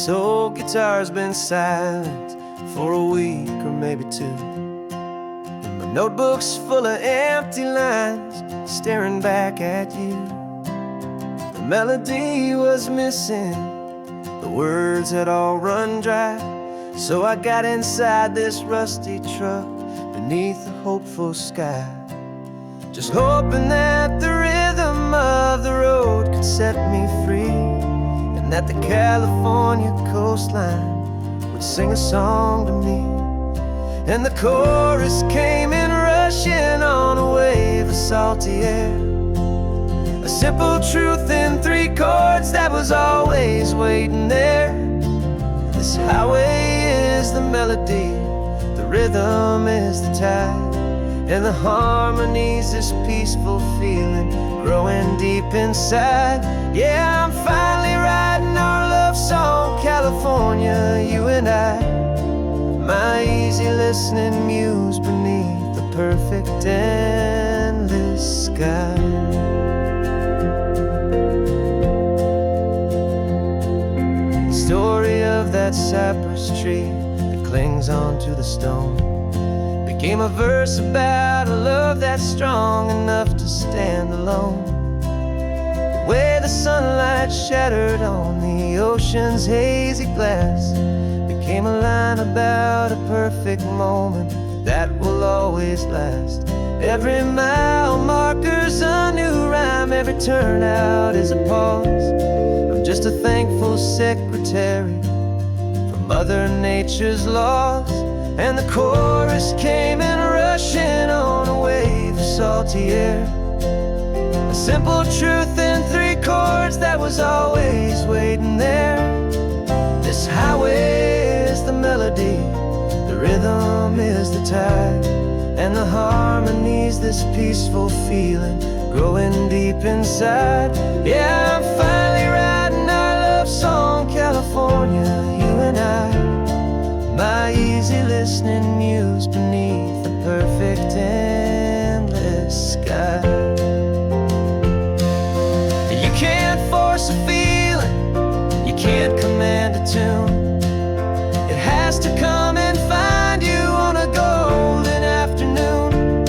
This old guitar's been silent for a week or maybe two, and my notebook's full of empty lines staring back at you. The melody was missing, the words had all run dry, so I got inside this rusty truck beneath a hopeful sky, just hoping that the rhythm of the road could set me free, and that the California coastline would sing a song to me. And the chorus came in rushing on a wave of salty air, a simple truth in 3 chords that was always waiting there. This highway is the melody, the rhythm is the tide, and the harmony's this peaceful feeling growing deep inside. Yeah, I'm finally writing our love song, California, you and I, my easy listening muse beneath the perfect endless sky. Story of that cypress tree that clings onto the stone became a verse about a love that's strong enough to stand alone. The way the sunlight shattered on the ocean's hazy glass became a line about a perfect moment that will always last. Every mile marker's a new rhyme, every turnout is a pause. I'm just a thankful secretary for Mother Nature's laws. And the chorus came in rushing on a wave of salty air, a simple truth in 3 chords that was always waiting there. This highway is the melody, the rhythm is the tide, and the harmony's this peaceful feeling growing deep inside. Yeah, I'm finally writing our love song, California, you and I, my easy listening muse beneath the perfect endless sky. You can't force a feeling, you can't command a tune. It has to come and find you on a golden afternoon.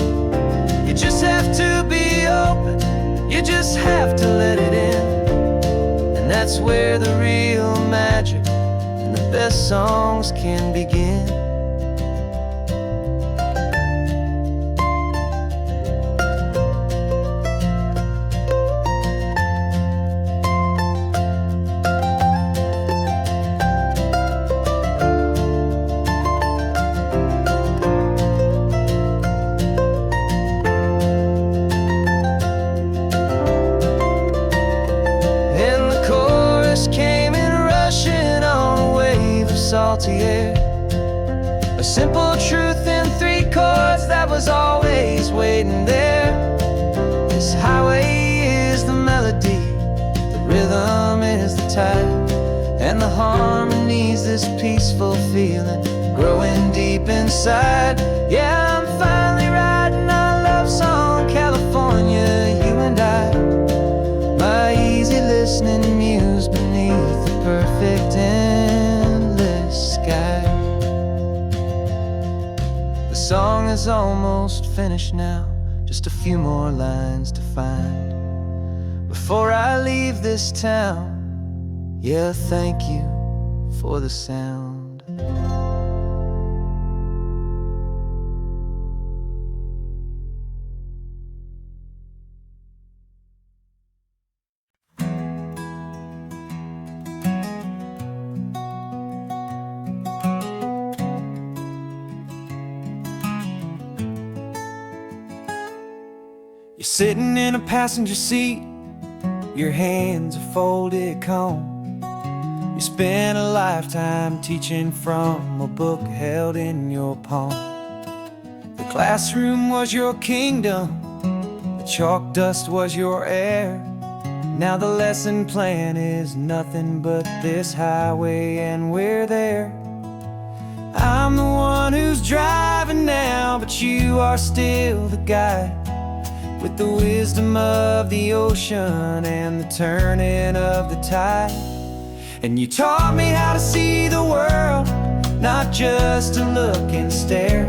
You just have to be open, you just have to let it in, and that's where the real magic, the best songs can begin. And the chorus came in rushing on a wave of salty air, a simple truth in 3 chords that was always waiting there. This highway is the melody, the rhythm is the tide, and the harmony's this peaceful feeling growing deep inside. Yeah, I'm finally writing our love song, California, you and I, my easy listening muse beneath the perfect endless sky. The song is almost finished now, just a few more lines to find before I leave this town. Yeah, thank you for the sound. You're sitting in a passenger seat, your hands are folded calm. You spent a lifetime teaching from a book held in your palm. The classroom was your kingdom, the chalk dust was your air. Now the lesson plan is nothing but this highway, and we're there. I'm the one who's driving now, but you are still the guide, with the wisdom of the ocean and the turning of the tide. And you taught me how to see the world, not just to look and stare.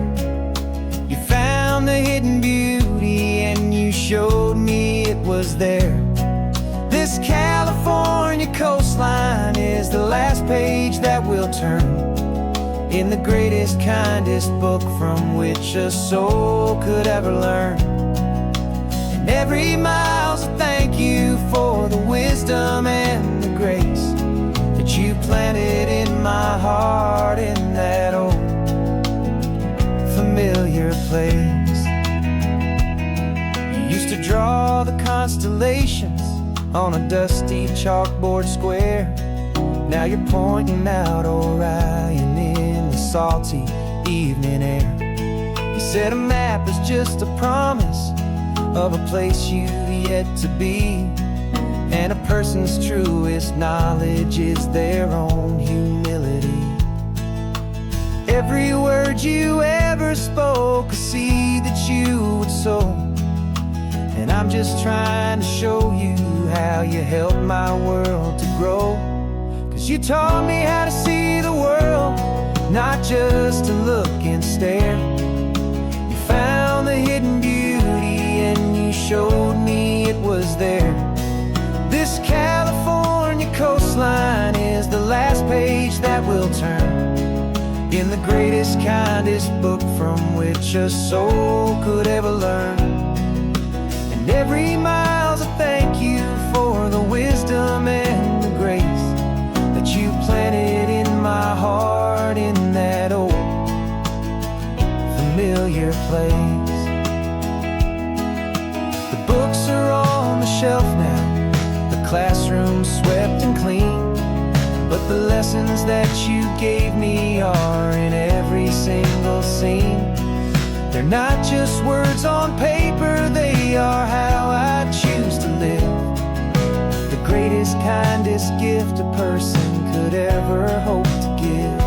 You found the hidden beauty and you showed me it was there. This California coastline is the last page that we'll turn in the greatest, kindest book from which a soul could ever learn. And every mile's a thank you for the wisdom and the grace that you planted in my heart in that old familiar place. You used to draw the constellations on a dusty chalkboard square. Now you're pointing out Orion in the salty evening air. You said a map is just a promise of a place you've yet to be, and a person's truest knowledge is their own humility. Every word you ever spoke, a seed that you would sow, and I'm just trying to show you how you helped my world to grow. 'Cause you taught me how to see the world, not just to look and stare. You found the hidden beauty and you showed me it was there. This California coastline is the last page that we'll turn in the greatest, kindest book from which a soul could ever learn. And every mile's a thank you for the wisdom and the grace that you planted in my heart in that old familiar place. The books are on the shelf now, the classroom swept and clean, but the lessons that you gave me are in every single scene. They're not just words on paper, they are how I choose to live. The greatest, kindest gift a person could ever hope to give.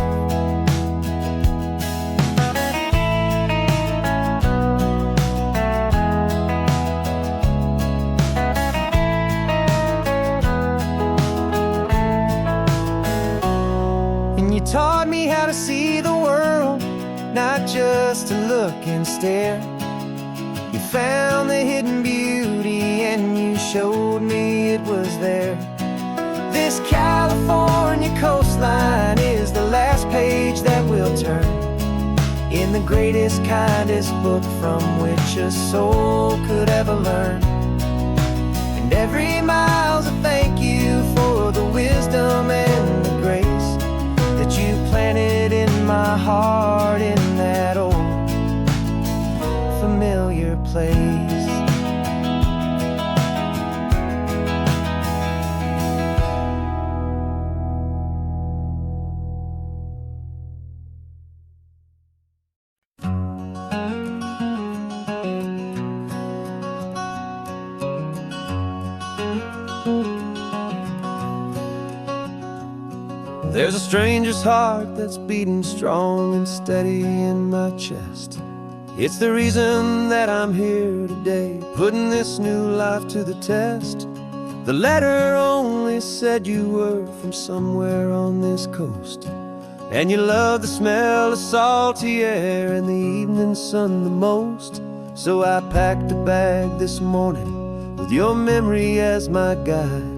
And you taught me how to see the world, not just to look and stare. You found the hidden beauty and you showed me it was there. This California coastline is the last page that we'll turn in the greatest, kindest book from which a soul could ever learn. And every mile's a thank you for the wisdom and the grace that you planted in my heart in that old familiar place. There's a stranger's heart that's beating strong and steady in my chest. It's the reason that I'm here today, putting this new life to the test. The letter only said you were from somewhere on this coast, and you love the smell of salty air and the evening sun the most. So I packed a bag this morning with your memory as my guide,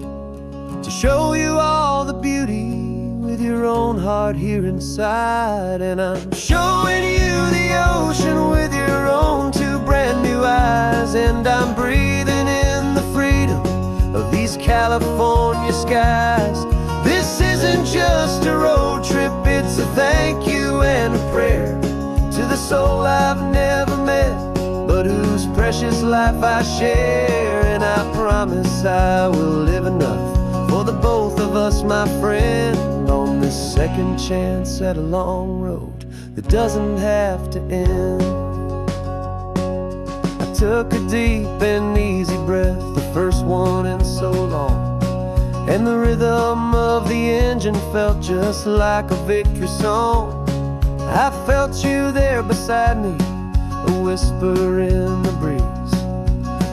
to show you all the beauty with your own heart here inside. And I'm showing you the ocean with your own two brand new eyes, and I'm breathing in the freedom of these California skies. This isn't just a road trip, it's a thank you and a prayer to the soul I've never met, but whose precious life I share. And I promise I will live enough for the both of us, my friend, on this second chance at a long road that doesn't have to end. I took a deep and easy breath, the first one in so long, and the rhythm of the engine felt just like a victory song. I felt you there beside me, a whisper in the breeze,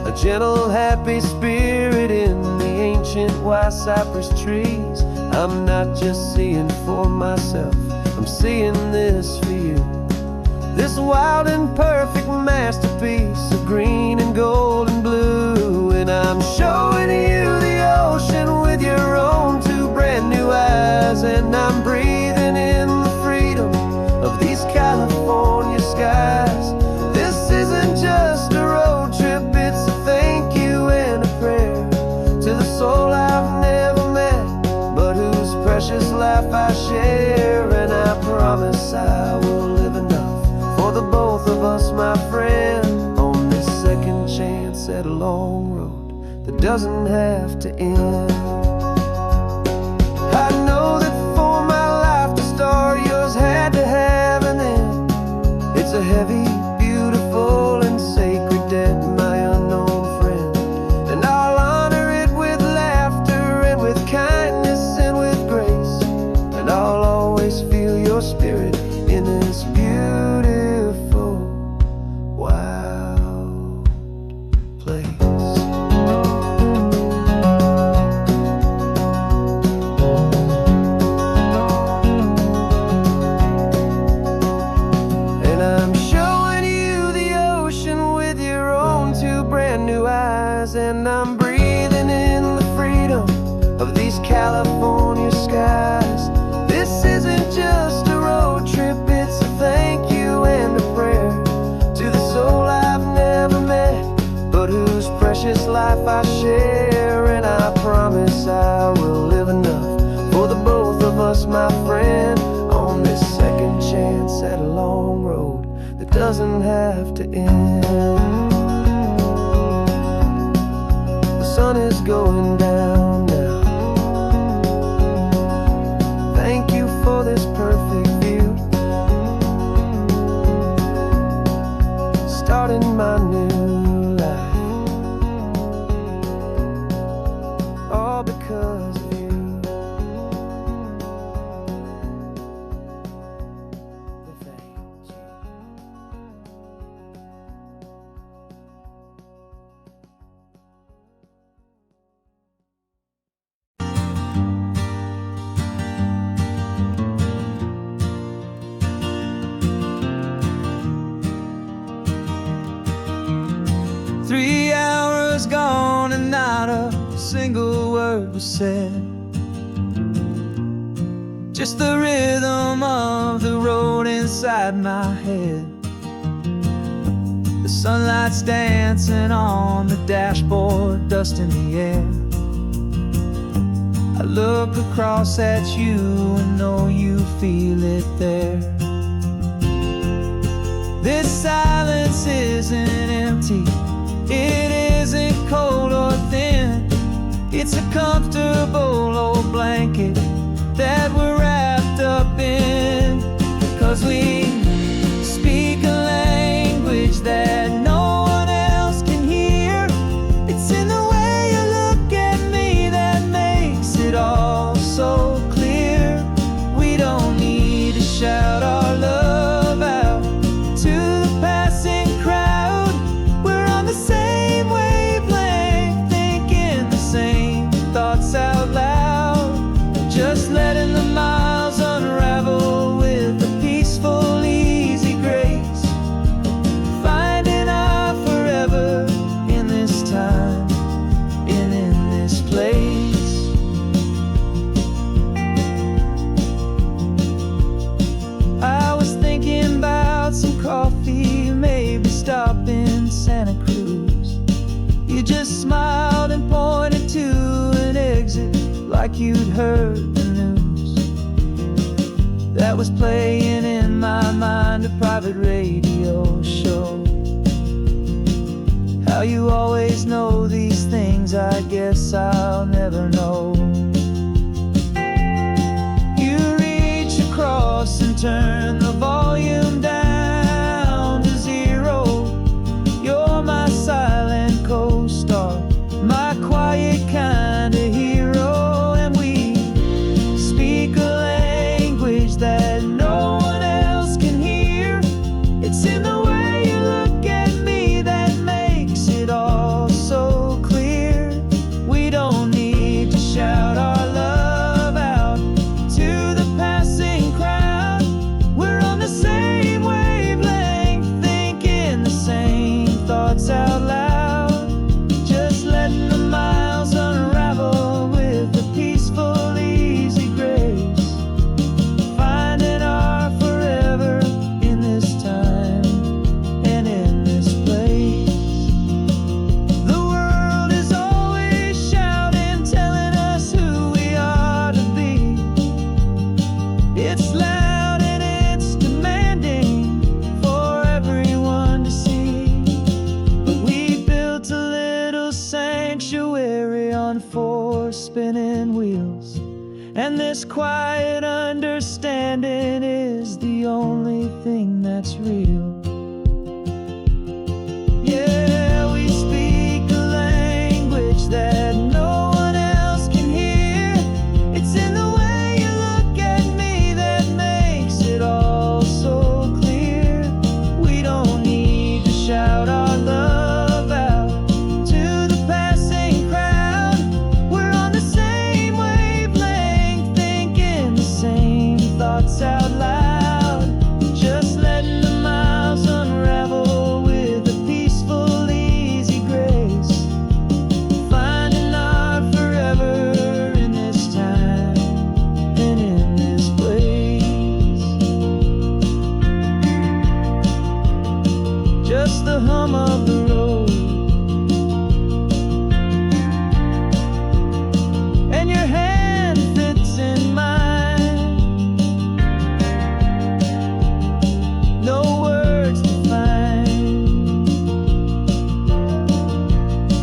a gentle, happy spirit in the ancient white cypress trees. I'm not just seeing for myself, I'm seeing this for you. This wild and perfect masterpiece of green and gold and blue. And I'm showing you the ocean with your own two brand new eyes. And I'm breathing in the freedom of these California skies. This isn't just a road trip, it's a thank you and a prayer to the soul I've never met, but whose precious life I share. And I promise I will live enough for the both of us, my friend, on this second chance at a long road that doesn't have to end. I know that for my life to start, yours had to have an end. It's a heavy, beautiful, and sacred debt, my unknown friend. And I'll honor it with laughter and with kindness and with grace. And I'll always feel your spirit in this beautiful, wild place. And I'm showing you the ocean with your own two brand new eyes. And I'm breathing in the freedom of these California skies. This isn't just a road trip, it's a thank you and a prayer to the soul I've never met, but whose precious life I share. And I promise I will live enough for the both of us, my friend, on this second chance at a long road that doesn't have to end. The sun is going down now. Thank you for this perfect view, starting my new life, all because of you. Thank you. 3 hours gone and not a single word was said. Just the rhythm of the road inside my head. The sunlight's dancing on the dashboard, dust in the air. I look across at you and know you feel it there. This silence isn't empty, it isn't cold or thin. It's a comfortable old blanket that we're wrapped up in. 'Cause we speak a language that no one else can hear. It's in the way you look at me that makes it all so clear. We don't need to shout our love out to the passing crowd. We're on the same wavelength, thinking the same thoughts out loud. Just letting the miles unravel with a peaceful, easy grace. Finding our forever in this time and in this place. I was thinking about some coffee, maybe stop in Santa Cruz. You just smiled and pointed to an exit like you'd heard the news. That was playing in my mind, a private radio show. How you always know these things, I guess I'll never know. You reach across and turn the volume down to 0. You're my silent co-star, my quiet kind of hero. And we speak a language that no one else can hear. It's in the way you look at me that makes it all so clear. We don't need to shout And this quiet understanding is the only thing that's real. Yeah, we speak a language that no one else can hear. It's in the way you look at me that makes it all so clear. We don't need to shout our love out to the passing crowd. We're on the same wavelength, thinking the same thoughts out loud. Just letting the miles unravel with a peaceful, easy grace. Finding our forever in this time and in this place. Just the hum of the road and your hand fits in mine. No words to find.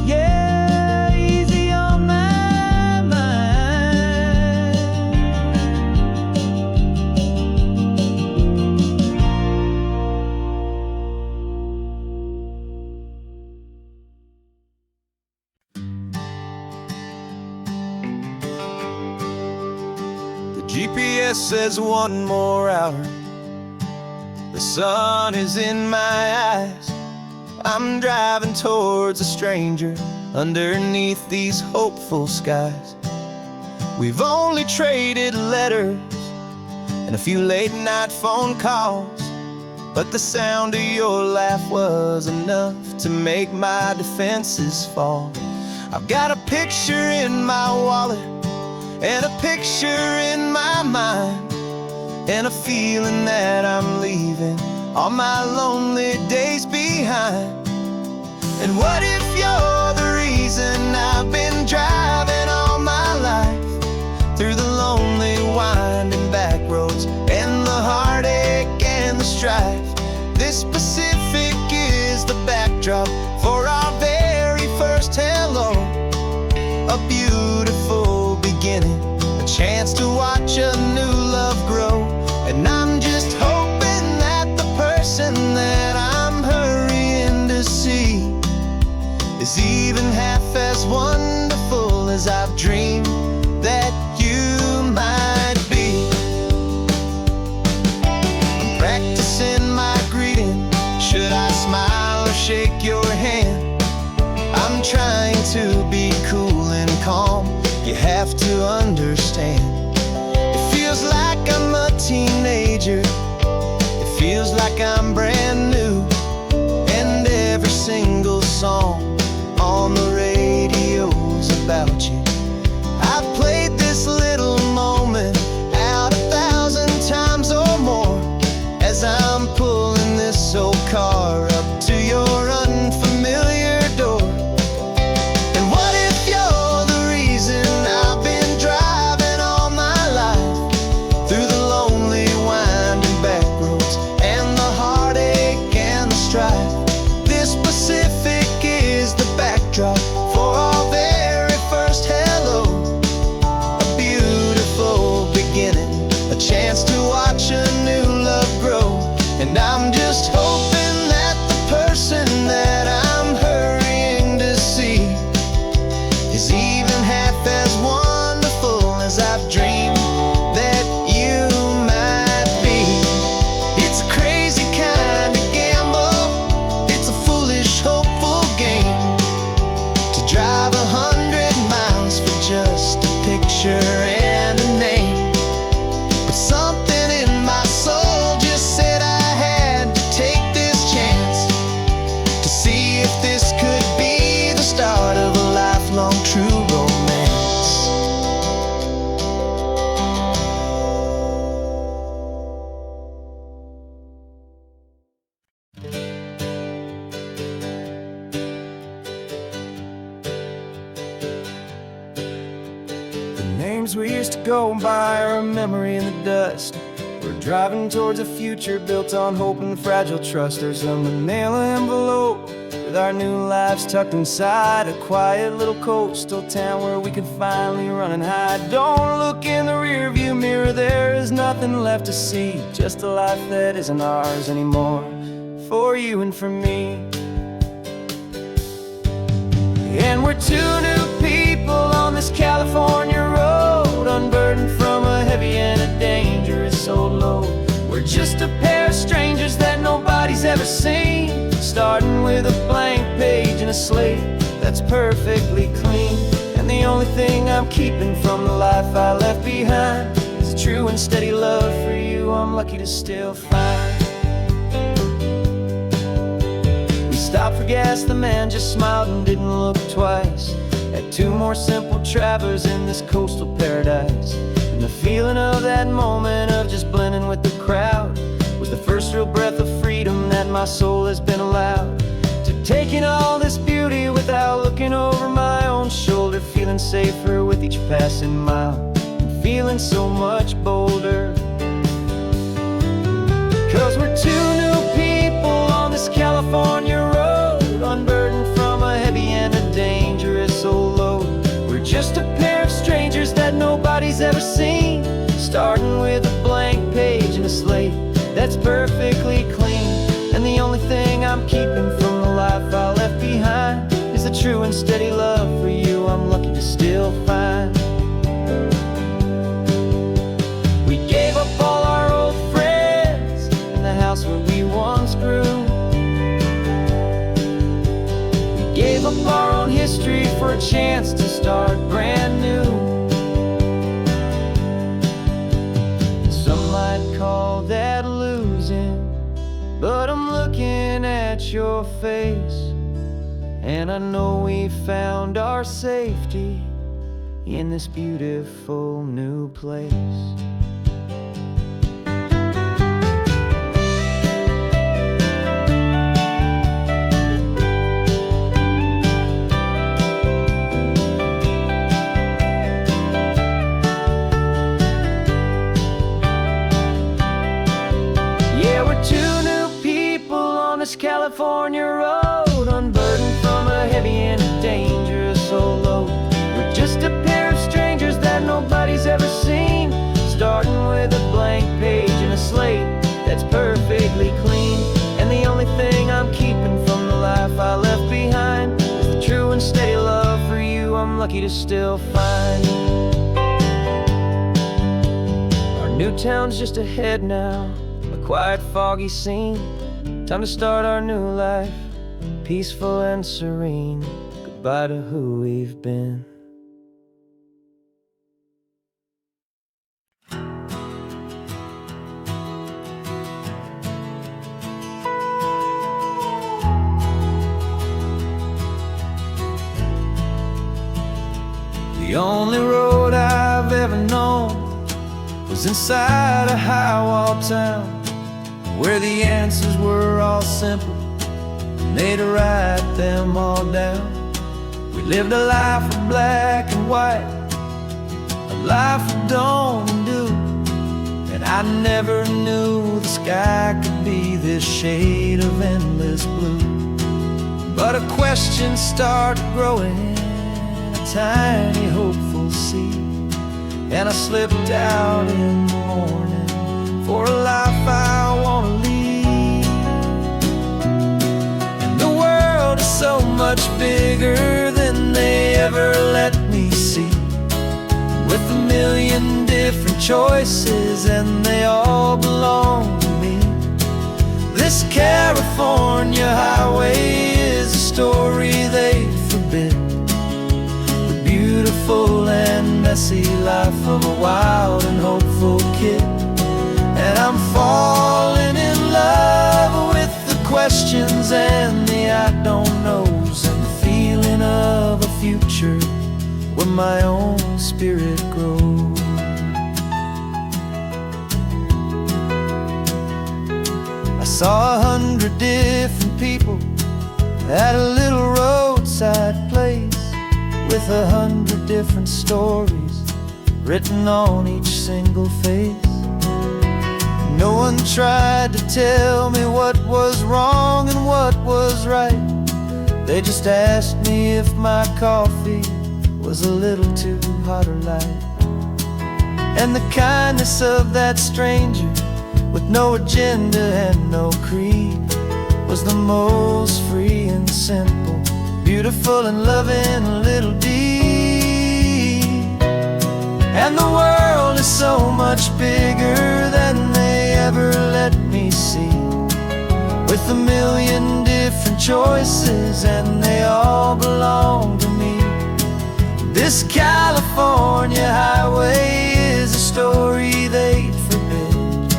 Yeah, easy on my mind. The GPS says one more hour. The sun is in my eyes. I'm driving towards a stranger underneath these hopeful skies. We've only traded letters and a few late night phone calls, but the sound of your laugh was enough to make my defenses fall. I've got a picture in my wallet and a picture in my mind, and a feeling that I'm leaving all my lonely days behind. And what if you're the reason I've been driving all my life, through the lonely winding back roads and the heartache and the strife? This Pacific is the backdrop for our very first hello. A beautiful beginning, a chance to watch a new love grow. And I'm just hoping that the person that I'm hurrying to see is even half as wonderful as I've dreamed that you might be. I'm practicing my greeting. Should I smile or shake your hand? I'm trying to be cool and calm. You have to understand. It feels like I'm a teenager. It feels like I'm brand new. And every single song on the radio's about you. I've played this little moment out 1,000 times or more as I'm pulling this old car up to your unfamiliar door. And what if you're the reason I've been driving all my life, through the lonely winding back roads and the heartache and the strife? This Pacific is the backdrop for our very first hello. A beautiful beginning, a chance to watch a new love grow. And I'm just hoping that the person that I'm hurrying to see is even half as wonderful as I've dreamed that you might be. It's a crazy kind of gamble. It's a foolish, hopeful game to drive 100 miles for just a picture and a name. But something in my soul just said I had to take this chance to see if this could be the start of a lifelong true romance. The names we used to go by are a memory in the dust. We're driving towards a future built on hope and fragile trust. There's a manila envelope with our new lives tucked inside a quiet little coastal town where we can finally run and hide. Don't look in the rearview mirror, there is nothing left to see, just a life that isn't ours anymore, for you and for me. And we're two new people on this California road, unburdened from a heavy and a dangerous old load. We're just a pair of strangers that nobody's ever seen, starting with a blank page and a slate that's perfectly clean. And the only thing I'm keeping from the life I left behind is a true and steady love for you I'm lucky to still find. We stopped for gas, the man just smiled and didn't look twice. Had two more simple travelers in this coastal paradise. And the feeling of that moment of just blending with the crowd was the first real breath of freedom that my soul has been allowed to take in all this beauty without looking over my own shoulder, feeling safer with each passing mile and feeling so much bolder. 'Cause we're two new people on this California road, unburdened from a heavy and a dangerous old load. We're just a pair of strangers that nobody's ever seen, starting with a blank page and a slate that's perfectly clean. And the only thing I'm keeping from the life I left behind is a true and steady love for you I'm lucky to still find. We gave up all our old friends and the house where we once grew. We gave up our own history for a chance to start brand new. Some might call that losing, but I'm looking at your face, and I know we found our safety in this beautiful new place. California road, unburdened from a heavy and a dangerous old load. We're just a pair of strangers that nobody's ever seen, starting with a blank page and a slate that's perfectly clean. And the only thing I'm keeping from the life I left behind is the true and steady love for you I'm lucky to still find. Our new town's just ahead now, a quiet, foggy scene. Time to start our new life, peaceful and serene. Goodbye to who we've been. The only road I've ever known was inside a high-wall town, where the answers were all simple and they'd write them all down. We lived a life of black and white, a life of dawn and dew, and I never knew the sky could be this shade of endless blue. But a question started growing, a tiny hopeful seed, and I slipped out in the morning for a life I wanna lead. And the world is so much bigger than they ever let me see, with a million different choices and they all belong to me. This California highway is a story they forbid, the beautiful and messy life of a wild and hopeful kid. And I'm falling in love with the questions and the I don't knows, and the feeling of a future where my own spirit grows. I saw 100 different people at a little roadside place, with 100 different stories written on each single face. No one tried to tell me what was wrong and what was right, They just asked me if my coffee was a little too hot or light. And the kindness of that stranger, with no agenda and no creed, was the most free and simple, beautiful and loving little deed. And the world is so much bigger than they ever let me see, with a million different choices and they all belong to me. This California highway is a story they'd forbid,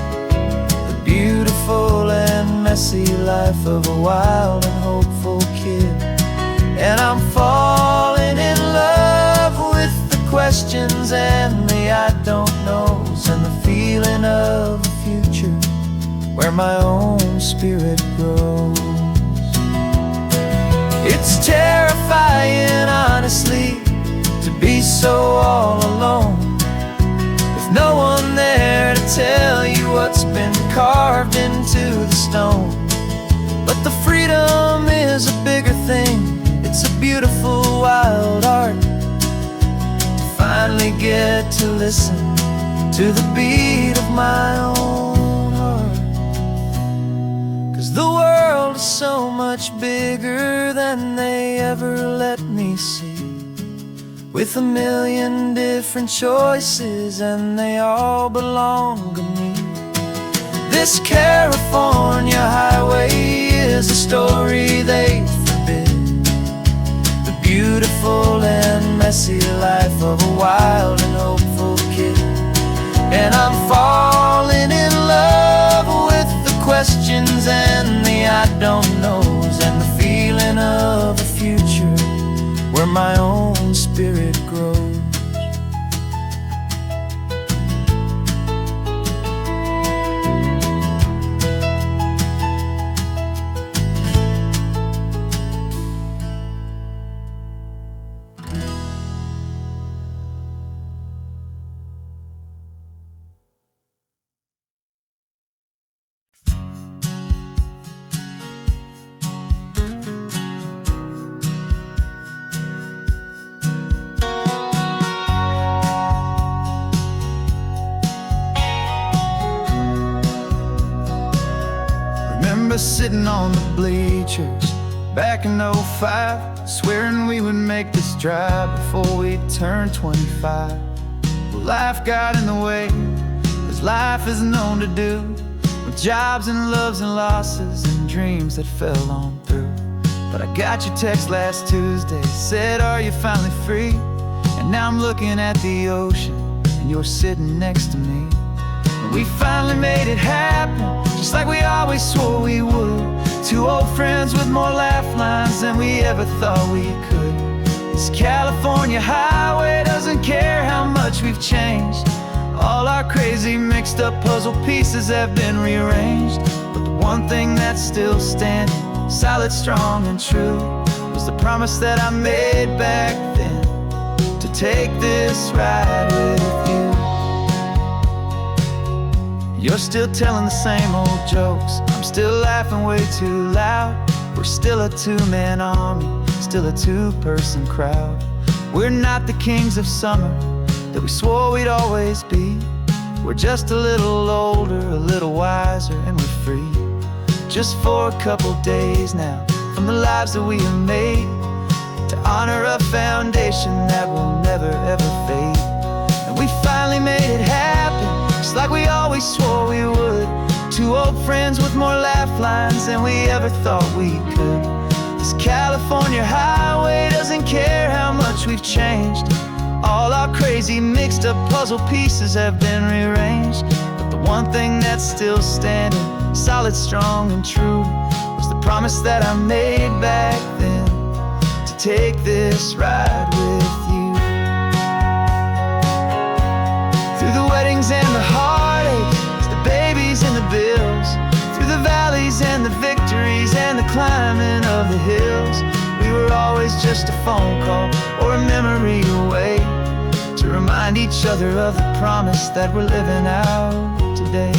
the beautiful and messy life of a wild and hopeful kid. And I'm falling in love with the questions and the I don't knows, and the feeling of a future where my own spirit grows. It's terrifying, honestly, to be so all alone, with no one there to tell you what's been carved into the stone. But the freedom is a bigger thing. It's a beautiful wild art to finally get to listen to the beat of my own heart. 'Cause the world is so much bigger than they ever let me see, with a million different choices and they all belong to me. This California highway is a story they forbid, the beautiful and messy life of a wild and hopeful kid. And I'm falling in love with the questions and the I don't knows, and the feeling of a future where my own spirit grows. Sitting on the bleachers back in '05, swearing we would make this drive before we turned 25. Well, life got in the way, as life is known to do, with jobs and loves and losses and dreams that fell on through. But I got your text last Tuesday, said, are you finally free? And now I'm looking at the ocean and you're sitting next to me. And we finally made it happen, just like we always swore we would. Two old friends with more laugh lines than we ever thought we could. This California highway doesn't care how much we've changed. All our crazy mixed up puzzle pieces have been rearranged. But the one thing that's still standing, solid, strong and true, was the promise that I made back then, to take this ride with you. You're still telling the same old jokes, I'm still laughing way too loud. We're still a two-man army, still a two-person crowd. We're not the kings of summer that we swore we'd always be. We're just a little older, a little wiser, and we're free. Just for a couple days now, from the lives that we have made, to honor a foundation that will never ever fade. And we finally made it happen, just like we always swore we would. Two old friends with more laugh lines than we ever thought we could. This California highway doesn't care how much we've changed. All our crazy mixed up puzzle pieces have been rearranged. But the one thing that's still standing, solid, strong and true, was the promise that I made back then, to take this ride with you. Through the weddings and the heartaches, the babies and the bills, through the valleys and the victories and the climbing of the hills, we were always just a phone call or a memory away, to remind each other of the promise that we're living out today.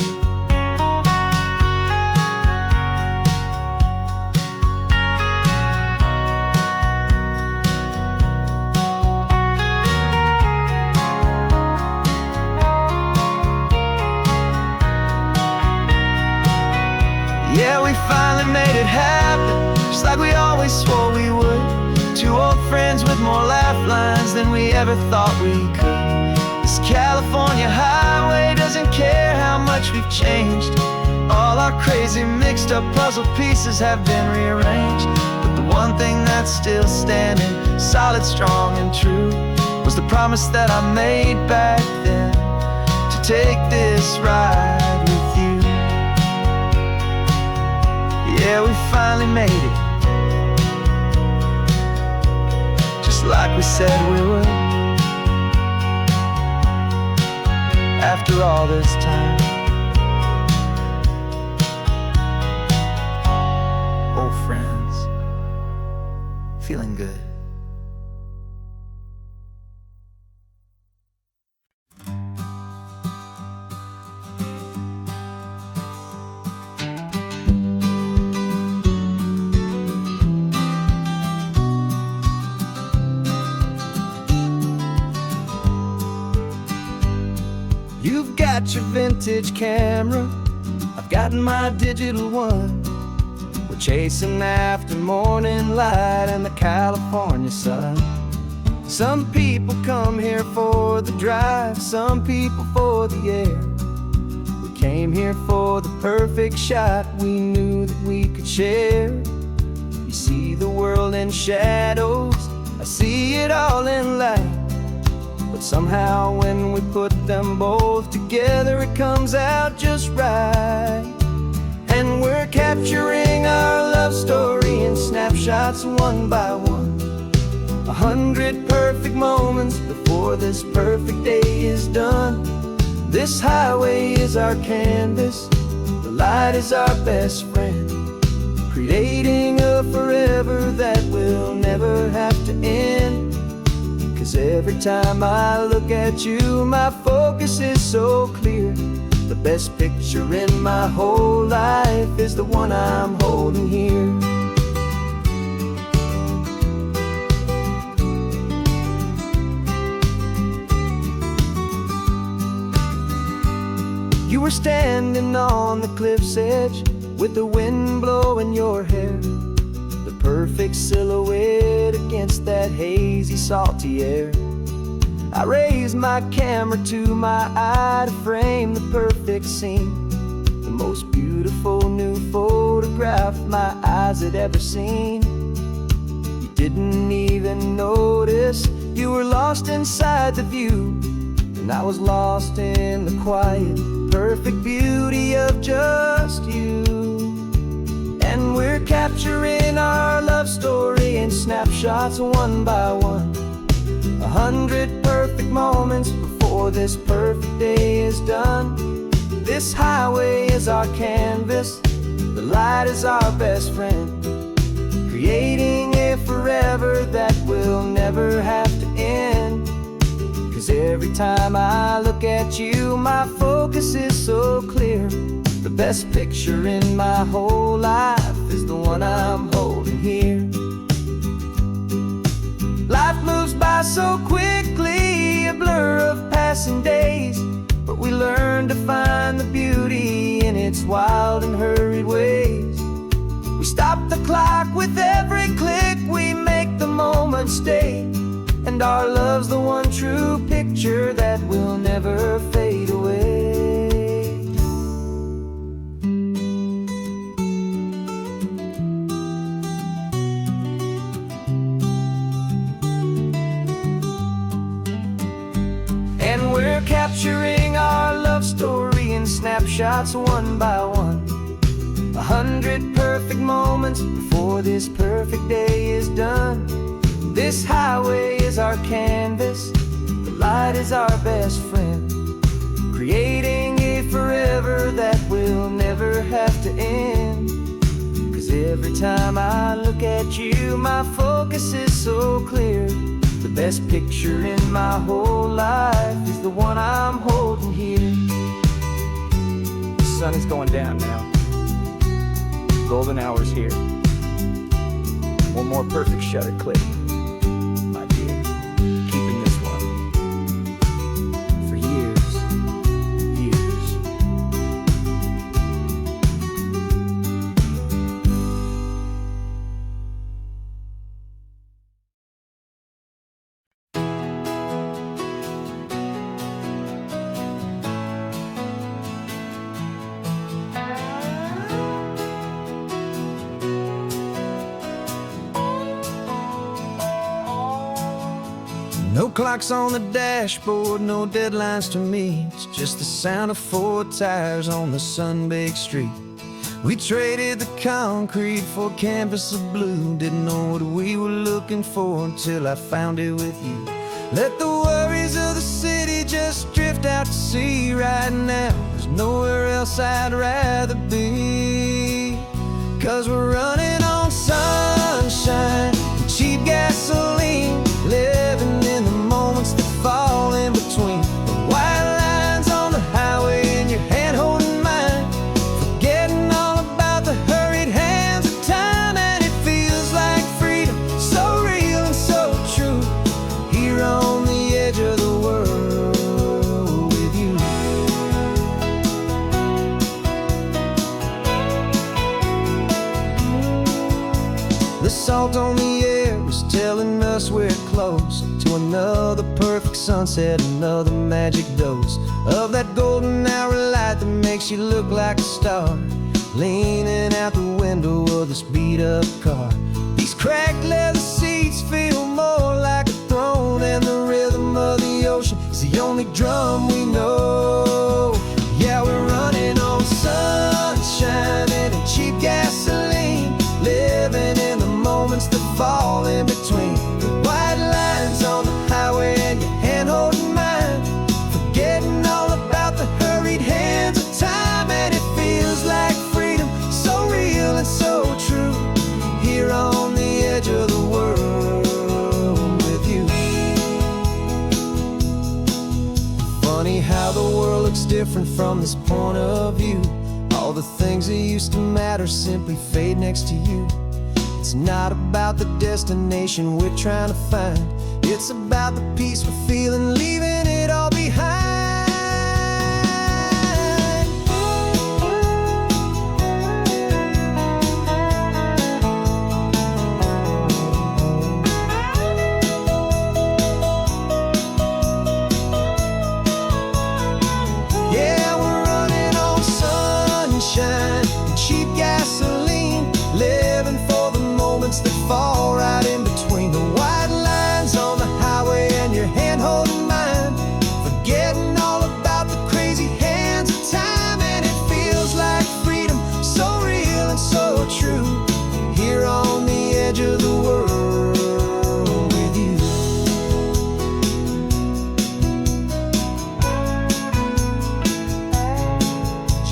than we ever thought we could. This California highway doesn't care how much we've changed. All our crazy mixed up puzzle pieces have been rearranged, but the one thing that's still standing, solid, strong, and true, was the promise that I made back then, to take this ride with you. Yeah, we finally made it, just like we said we would. After all this time, old friends, feeling good. You've got your vintage camera, I've got my digital one. We're chasing after morning light and the California sun. Some people come here for the drive, some people for the air. We came here for the perfect shot we knew that we could share. You see the world in shadows, I see it all in light. But somehow when we put them both together, it comes out just right. And we're capturing our love story in snapshots one by one. 100 perfect moments before this perfect day is done. This highway is our canvas, the light is our best friend, creating a forever that will never have to end. 'Cause every time I look at you, my focus is so clear. The best picture in my whole life is the one I'm holding here. You were standing on the cliff's edge with the wind blowing your hair, the perfect silhouette against that hazy, salty air. I raised my camera to my eye to frame the perfect scene, the most beautiful new photograph my eyes had ever seen. You didn't even notice, you were lost inside the view, and I was lost in the quiet, perfect beauty of just you. And we're capturing our love story in snapshots one by one. 100 perfect moments before this perfect day is done. This highway is our canvas, the light is our best friend, creating a forever that will never have to end. 'Cause every time I look at you, my focus is so clear. The best picture in my whole life is the one I'm holding here. Life moves by so quickly, a blur of passing days, but we learn to find the beauty in its wild and hurried ways. We stop the clock with every click, we make the moment stay, and our love's the one true picture that will never fade away. And we're capturing our love story in snapshots one by one. 100 perfect moments before this perfect day is done. This highway is our canvas, the light is our best friend, creating a forever that will never have to end. 'Cause every time I look at you, my focus is so clear. The best picture in my whole life is the one I'm holding here. The sun is going down now. Golden hour's here. One more perfect shutter click, my dear. Keeping this one for years, years. No clocks on the dashboard, no deadlines to meet. It's just the sound of 4 tires on the sun-baked street. We traded the concrete for a canvas of blue. Didn't know what we were looking for until I found it with you. Let the worries of the city just drift out to sea right now. There's nowhere else I'd rather be. 'Cause we're running on sunshine and cheap gasoline, living in the moments that fall in between. The white lines on the highway and your hand holding mine, forgetting all about the hurried hands of time. And it feels like freedom, so real and so true, here on the edge of the world with you. The salt on the air is telling us we're close to another perfect sunset, another magic dose of that golden hour light that makes you look like a star, leaning out the window of this beat-up car. These cracked leather seats feel more like a throne, and the rhythm of the ocean is the only drum we know. Yeah, we're running on sunshine and cheap gasoline, living in the moments that fall in between. The white lines on the highway and your hand holding mine, forgetting all about the hurried hands of time. And it feels like freedom, so real and so true, here on the edge of the world with you. Funny how the world looks different from this point of view. All the things that used to matter simply fade next to you. It's not about the destination we're trying to find, it's about the peace we're feeling, leaving it all behind. Yeah, we're running on sunshine and cheap gasoline, living for the moments that fall right in between. The white lines on the highway and your hand holding mine, forgetting all about the crazy hands of time. And it feels like freedom, so real and so true, here on the edge of the world with you.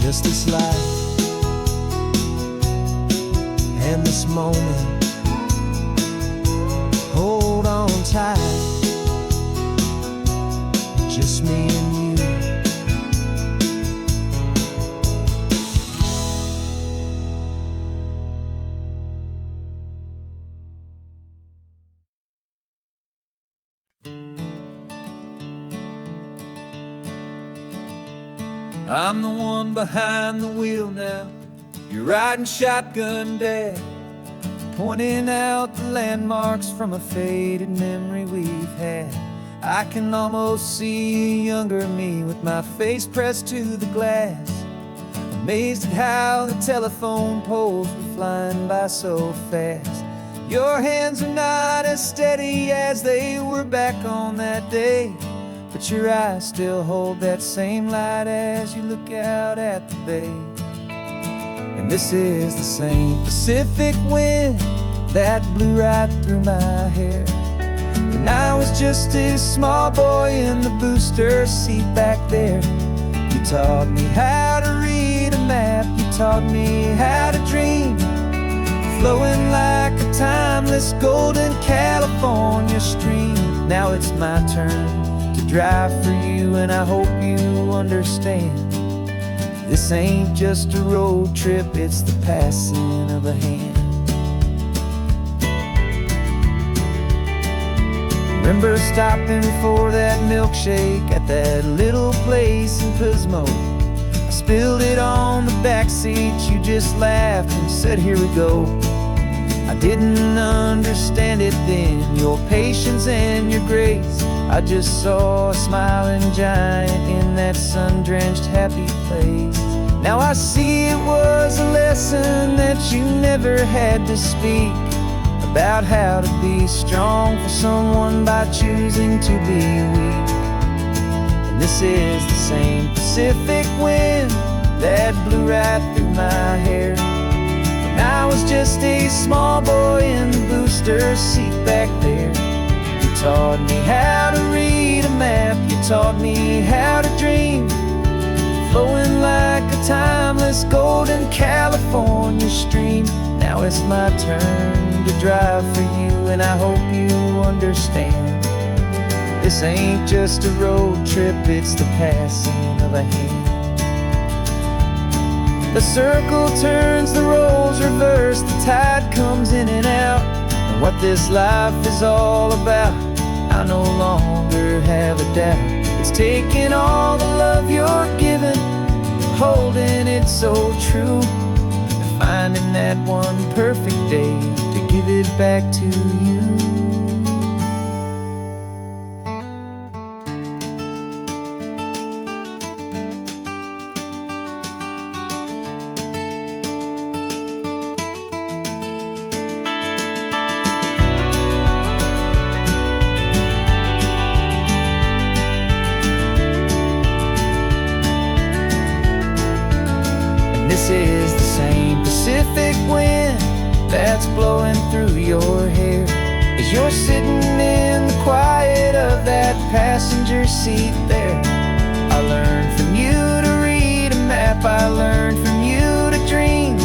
Just this life and this moment, hold on tight, just me and you. I'm the one behind the wheel now, you're riding shotgun, Dad, pointing out the landmarks from a faded memory we've had. I can almost see a younger me with my face pressed to the glass, amazed at how the telephone poles were flying by so fast. Your hands are not as steady as they were back on that day, but your eyes still hold that same light as you look out at the bay. And this is the same Pacific wind that blew right through my hair. And I was just a small boy in the booster seat back there. You taught me how to read a map, you taught me how to dream, flowing like a timeless golden California stream. Now it's my turn to drive for you, and I hope you understand. This ain't just a road trip, it's the passing of a hand. Remember stopping for that milkshake at that little place in Pismo? I spilled it on the back seat, you just laughed and said, here we go. I didn't understand it then, your patience and your grace. I just saw a smiling giant in that sun-drenched happy place. Now I see it was a lesson that you never had to speak, a about how to be strong for someone by choosing to be weak. And this is the same Pacific wind that blew right through my hair when I was just a small boy in the booster seat back there. You taught me how to read a map, you taught me how to dream, flowing like a timeless golden California stream. Now it's my turn to drive for you, and I hope you understand. This ain't just a road trip, it's the passing of a hand. The circle turns, the roles reverse, the tide comes in and out. And what this life is all about, I no longer have a doubt. It's taking all the love you're giving, holding it so true, and finding that one perfect day to give it back to you. This is the same Pacific wind that's blowing through your hair as you're sitting in the quiet of that passenger seat there. I learned from you to read a map, I learned from you to dream,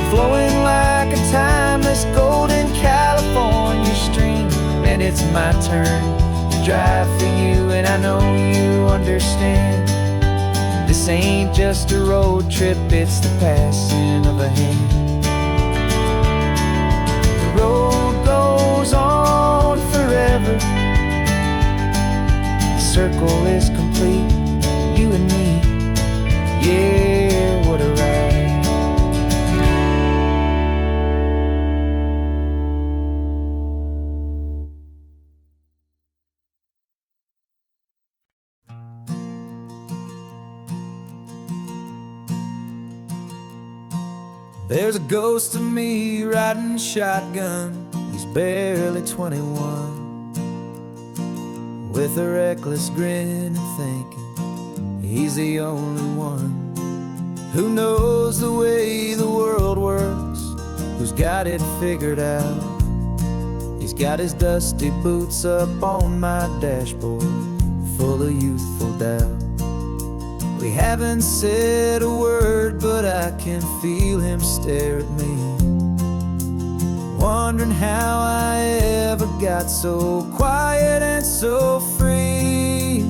flowing like a timeless golden California stream. And it's my turn to drive for you, and I know you understand. This ain't just a road trip, it's the passing of a hand. The road goes on forever, the circle is complete, you and me, yeah, what a ride. There's a ghost of me riding shotgun, he's barely 21, with a reckless grin and thinking he's the only one who knows the way the world works, who's got it figured out. He's got his dusty boots up on my dashboard, full of youthful doubt. We haven't said a word, but I can feel him stare at me, wondering how I ever got so quiet and so free.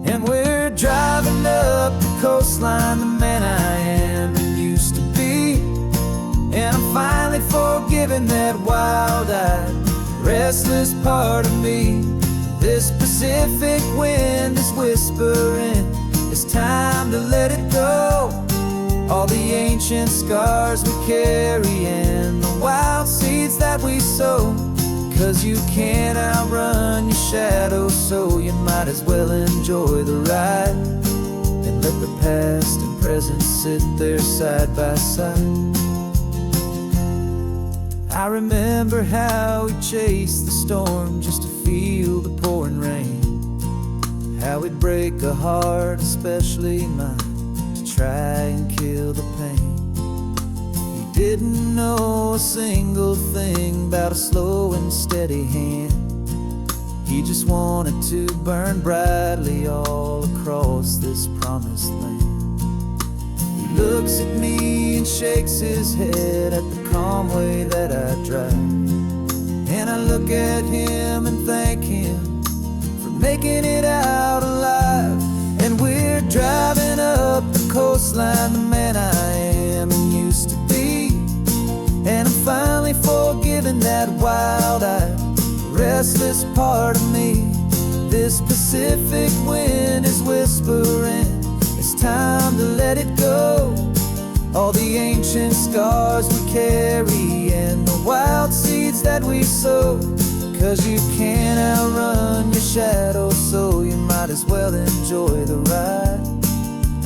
And we're driving up the coastline, the man I am and used to be, and I'm finally forgiving that wild-eyed, restless part of me. This Pacific wind is whispering, it's time to let it go. All the ancient scars we carry and the wild seeds that we sow. 'Cause you can't outrun your shadow, so you might as well enjoy the ride and let the past and present sit there side by side. I remember how we chased the storm just to feel the pouring rain, how we'd break a heart, especially mine, to try and kill the pain. We didn't know a single thing about a slow and steady hand. He just wanted to burn brightly all across this promised land. He looks at me and shakes his head at the calm way that I drive, and I look at him and thank him for making it out alive. And we're driving up the coastline, the man I am and used to be, and I'm finally forgiving that wild-eyed, restless part of me. This Pacific wind is whispering, it's time to let it go. All the ancient scars we carry and the wild seeds that we sow. 'Cause you can't outrun your shadow, so you might as well enjoy the ride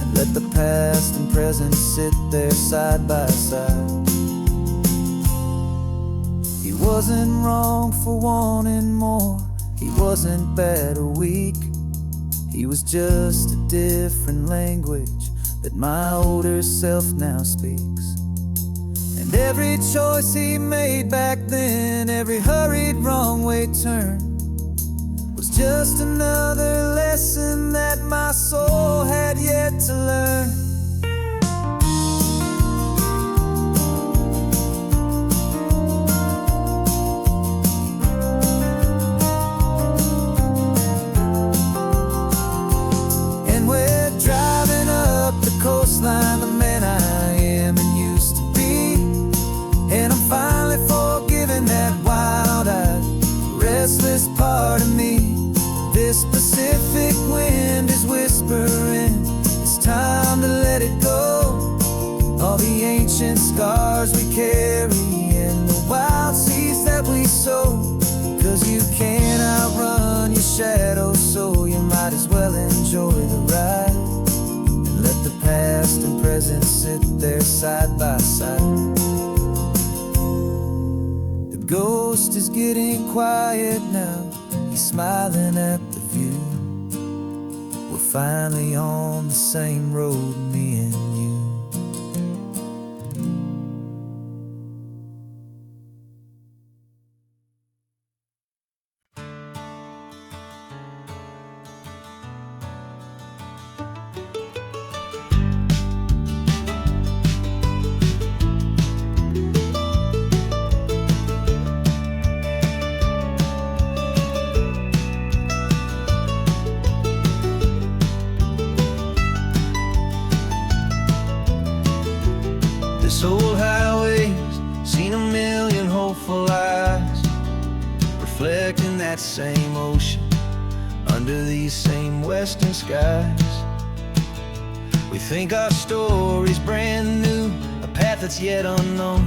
and let the past and present sit there side by side. wasn't wrong for wanting more. He wasn't bad or weak. He was just a different language that my older self now speaks. And every choice he made back then, every hurried wrong way turn, was just another lesson that my soul had yet to learn. Coastline, the man I am and used to be, and I'm finally forgiving that wild-eyed, restless part of me. This Pacific wind is whispering, it's time to let it go. All the ancient scars we carry and the wild seeds that we sow. 'Cause you can't outrun your shadow, so you might as well enjoy the ride. Let the past and present sit there side by side. The ghost is getting quiet now. He's smiling at the view. We're finally on the same road, me and you. This old highway's seen a million hopeful eyes, reflecting that same ocean under these same western skies. We think our story's brand new, a path that's yet unknown,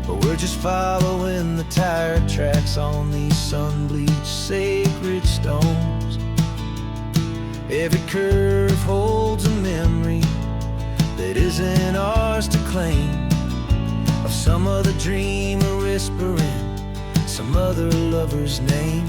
but we're just following the tire tracks on these sun-bleached sacred stones. Every curve holds a memory that isn't ours to claim, of some other dreamer whispering some other lover's name.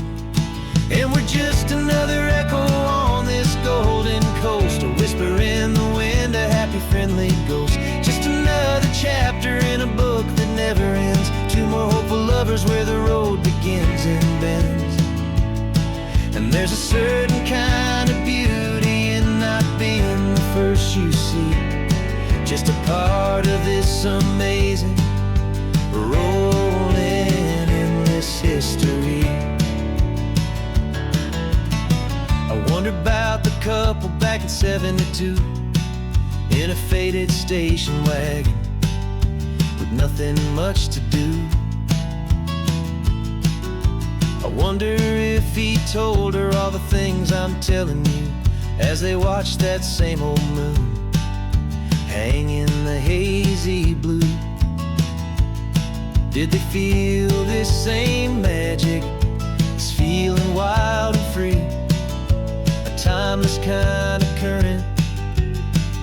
And we're just another echo on this golden coast, a whisper in the wind, a happy friendly ghost. Just another chapter in a book that never ends, two more hopeful lovers where the road begins and bends. And there's a certain kind of beauty in not being the first you see, just a part of this amazing, rolling, endless history. I wonder about the couple back in '72 in a faded station wagon with nothing much to do. I wonder if he told her all the things I'm telling you as they watched that same old moon hang in the hazy blue. Did they feel this same magic, this feeling wild and free, a timeless kind of current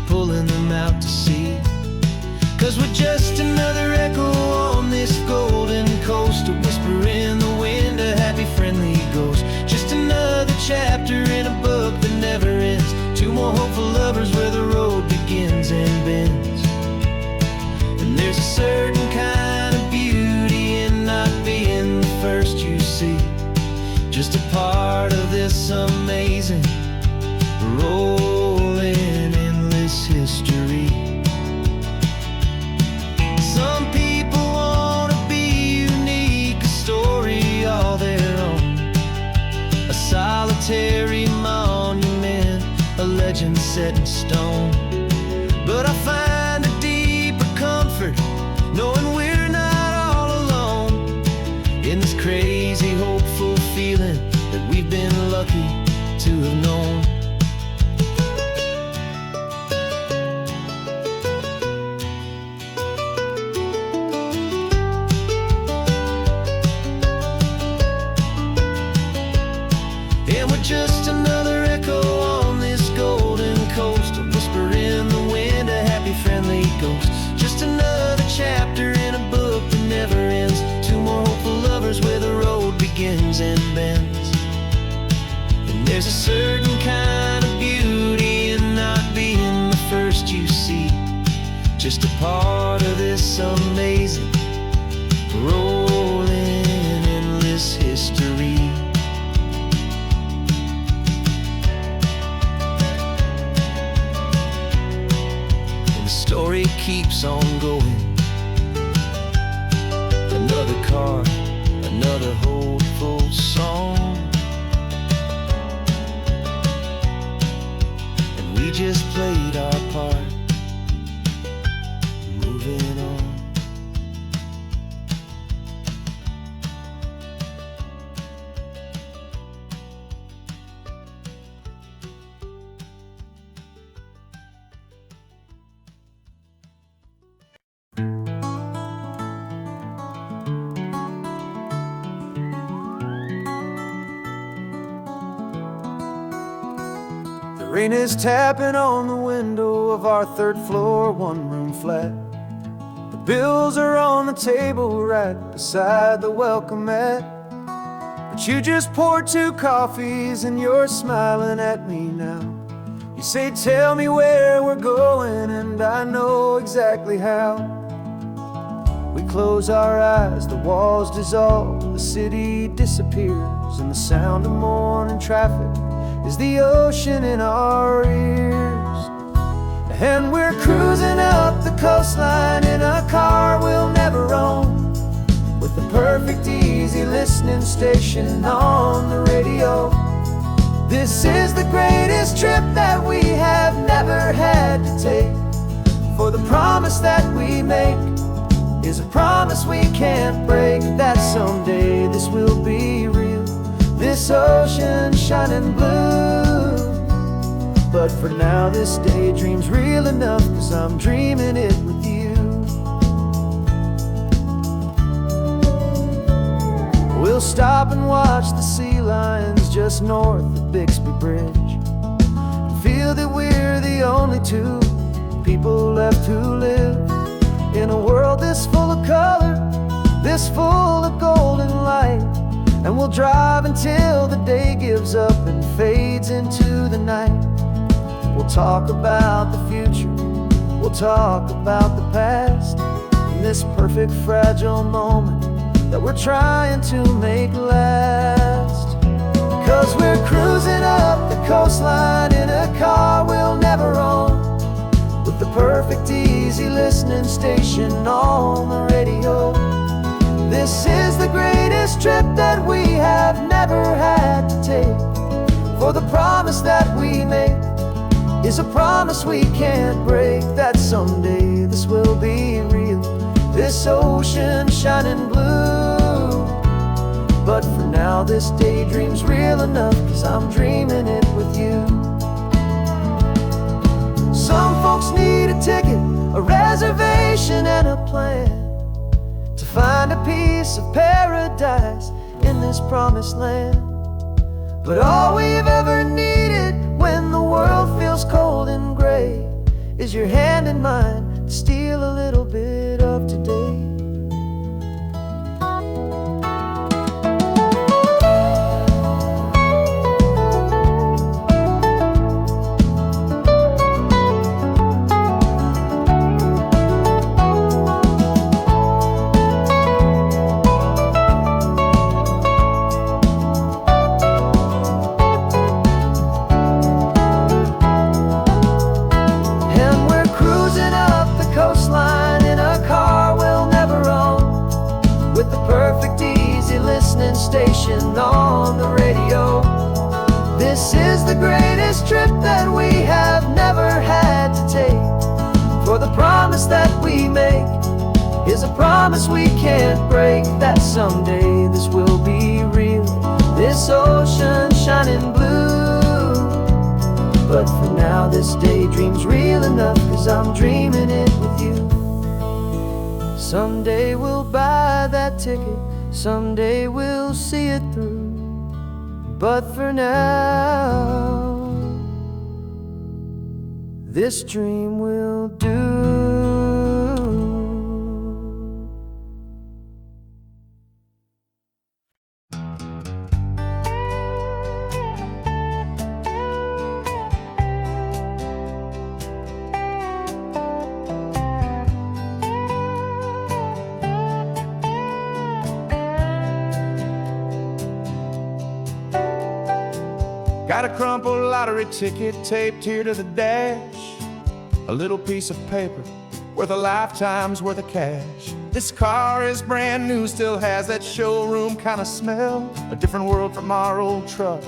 pulling them out to sea? 'Cause we're just another echo on this golden coast, a whisper in the wind, a happy friendly ghost. Just another chapter in a book that never ends, two more hopeful lovers where the road begins and bends. And there's a certain kind of beauty in not being the first you see, just a part of this amazing, rolling, endless history. Some people wanna be unique, a story all their own, a solitary monument, a legend set in stone. But I find a deeper comfort knowing we're not all alone in this crazy, hopeful feeling that we've been lucky to have known. And we're just another echo on this golden coast, a whisper There's a certain kind of beauty in not being the first you see, just a part of this amazing, rolling, endless history. And the story keeps on going. Another car, another hopeful song, and we just played our part, moving on. The rain is tapping on the window of our third floor, one-room flat. The bills are on the table right beside the welcome mat. But you just poured 2 coffees and you're smiling at me now. You say, tell me where we're going, and I know exactly how. We close our eyes, the walls dissolve, the city disappears, and the sound of morning traffic is the ocean in our ears. And we're cruising up the coastline in a car we'll never own, with the perfect easy listening station on the radio. This is the greatest trip that we have never had to take, for the promise that we make is a promise we can't break, that someday this will be real, this ocean shining blue. But for now this daydream's real enough, 'cause I'm dreaming it with you. We'll stop and watch the sea lions just north of Bixby Bridge, feel that we're the only 2 people left who live in a world this full of color, this full of golden light. And we'll drive until the day gives up and fades into the night. We'll talk about the future, we'll talk about the past, and this perfect fragile moment that we're trying to make last. 'Cause we're cruising up the coastline in a car we'll never own, with the perfect easy listening station on the radio. This is the greatest trip that we have never had to take, for the promise that we make is a promise we can't break, that someday this will be real, this ocean shining blue. But for now this daydream's real enough, 'cause I'm dreaming it with you. Some folks need a ticket, a reservation and a plan to find a piece of paradise in this promised land. But all we've ever needed when the world feels cold and gray is your hand in mine to steal a little bit of today. Station on the radio. This is the greatest trip that we have never had to take, for the promise that we make is a promise we can't break, that someday this will be real, this ocean shining blue. But for now this daydream's real enough, 'cause I'm dreaming it with you. Someday we'll buy that ticket, someday we'll see it through. But for now, this dream will do. Got a crumpled lottery ticket taped here to the dash, a little piece of paper worth a lifetime's worth of cash. This car is brand new, still has that showroom kind of smell, a different world from our old truck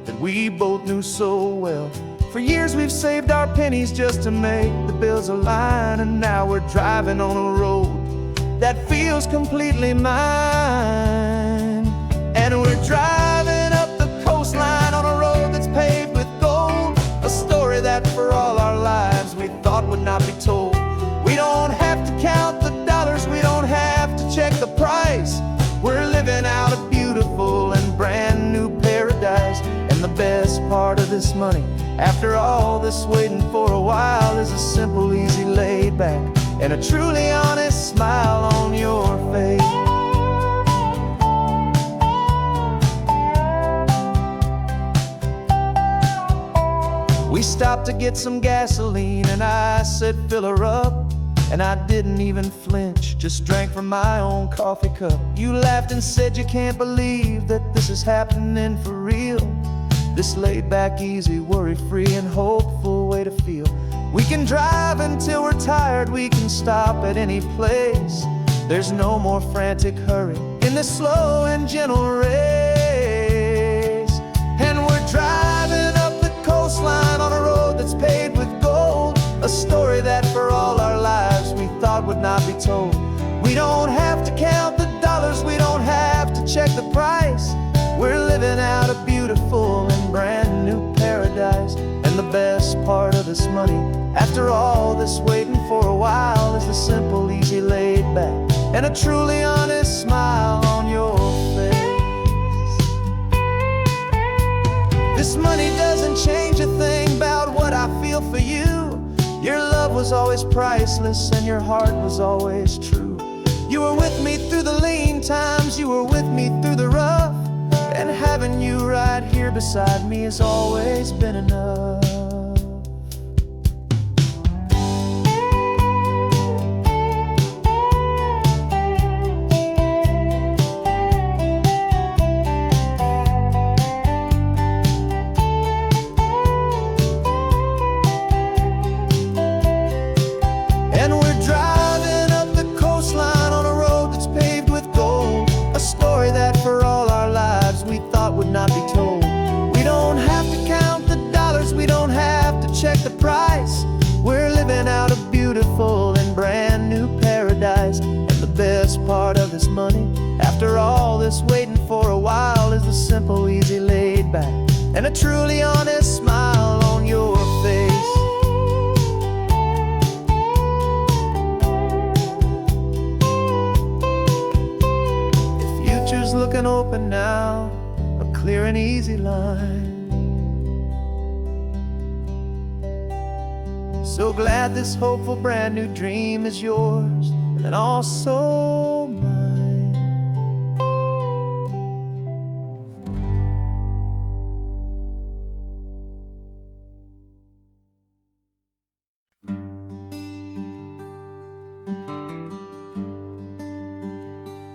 that we both knew so well. For years we've saved our pennies just to make the bills align, and now we're driving on a road that feels completely mine. And we're driving up the coastline on a road that's paved with gold, a story that for all our lives we thought would not be told. We don't have to count the dollars, we don't have to check the price. We're living out a beautiful and brand new paradise. And the best part of this money, after all this waiting for a while, is a simple, easy, laid back, and a truly honest smile on your face. We stopped to get some gasoline, and I said, fill her up. And I didn't even flinch, just drank from my own coffee cup. You laughed and said you can't believe that this is happening for real. This laid back, easy, worry-free and hopeful way to feel. We can drive until we're tired, we can stop at any place. There's no more frantic hurry in this slow and gentle race. And we're driving up the coastline on a road that's paved with gold, a story that for all our lives we thought would not be told. We don't have to count the dollars, we don't have to check the price. We're living out a beautiful and brand new paradise. And the best part of this money, after all this waiting for a while, is the simple, easy, laid back, and a truly honest smile on your face. This money doesn't change a thing about what I feel for you. Your love was always priceless and your heart was always true. You were with me through the lean times, you were with me through the rough, and having you right here beside me has always been enough. Not be told. We don't have to count the dollars, we don't have to check the price. We're living out a beautiful and brand new paradise. And the best part of this money, after all this waiting for a while, is the simple, easy, laid back, and a truly honest smile on your face. The future's looking open now, clear and easy line. So glad this hopeful brand new dream is yours and also mine.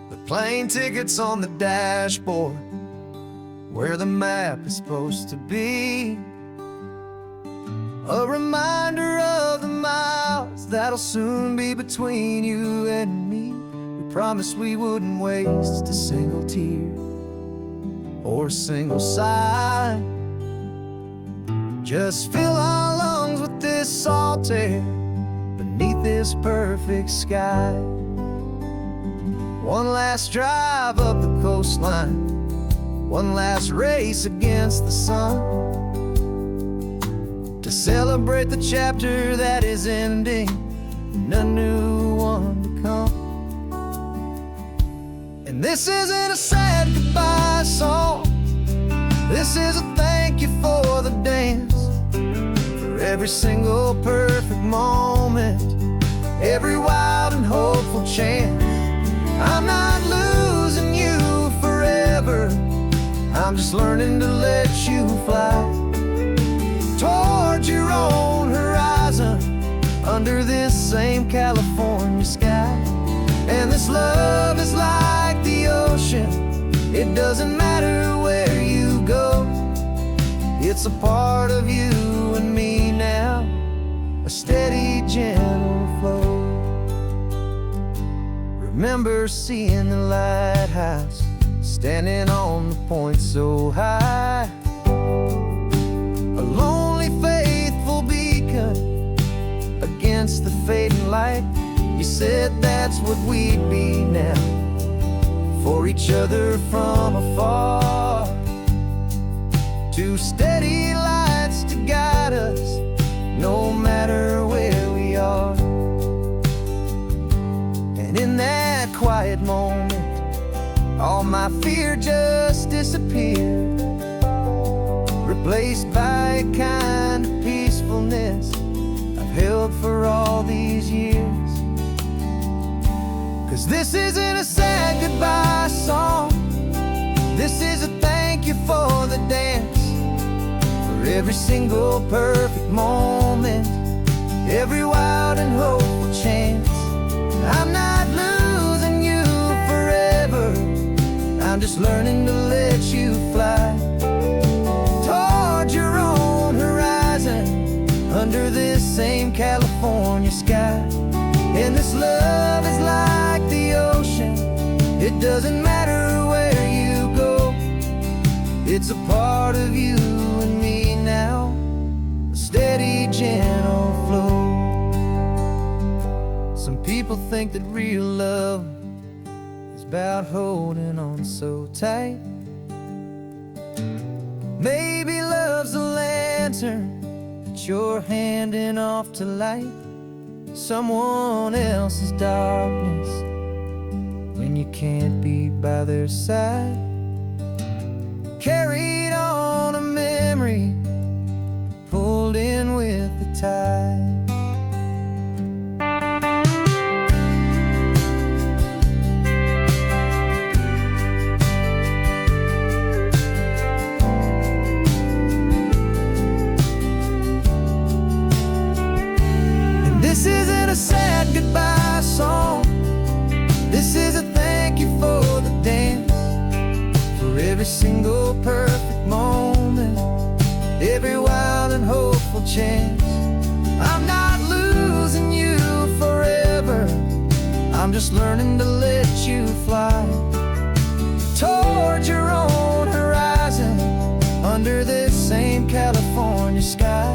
The plane tickets on the dashboard, where the map is supposed to be, a reminder of the miles that'll soon be between you and me. We promised we wouldn't waste a single tear or a single sigh. Just fill our lungs with this salt air beneath this perfect sky. One last drive up the coastline, one last race against the sun, to celebrate the chapter that is ending and a new one to come. And this isn't a sad goodbye song, this is a thank you for the dance, for every single perfect moment, every wild and hopeful chance. I'm not losing you forever, I'm just learning to let you fly towards your own horizon, under this same California sky. And this love is like the ocean, it doesn't matter where you go, it's It's a part of you and me now, a steady, gentle flow. Remember seeing the lighthouse, standing on the point so high, a lonely, faithful beacon against the fading light. You said that's what we'd be now, for each other from afar. Two steady lights to guide us, no matter where we are. And in that quiet moment, all my fear just disappeared, replaced by a kind of peacefulness I've held for all these years. 'Cause this isn't a sad goodbye song, this is a thank you for the dance, for every single perfect moment, every wild and hopeful chance. I'm not losing you forever, I'm just learning to let you fly toward your own horizon, under this same California sky. And this love is like the ocean, it doesn't matter where you go, it's a part of you and me now, a steady, gentle flow. Some people think that real love is about holding on so tight. Maybe love's a lantern that you're handing off to light someone else's darkness when you can't be by their side. Carried on a memory, pulled in with the tide. This isn't a sad goodbye song, this is a thank you for the dance, for every single perfect moment, every wild and hopeful chance. I'm not losing you forever, I'm just learning to let you fly toward your own horizon, under this same California sky.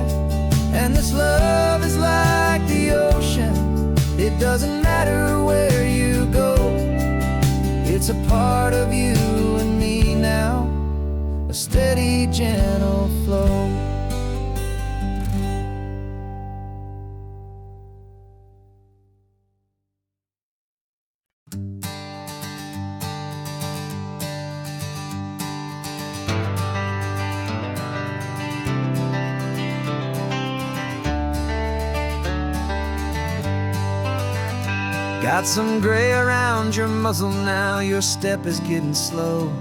And this love is like the ocean, it doesn't matter where you go, it's a part of you and me now, a steady, gentle flow. Got some gray around your muzzle now, your step is getting slow,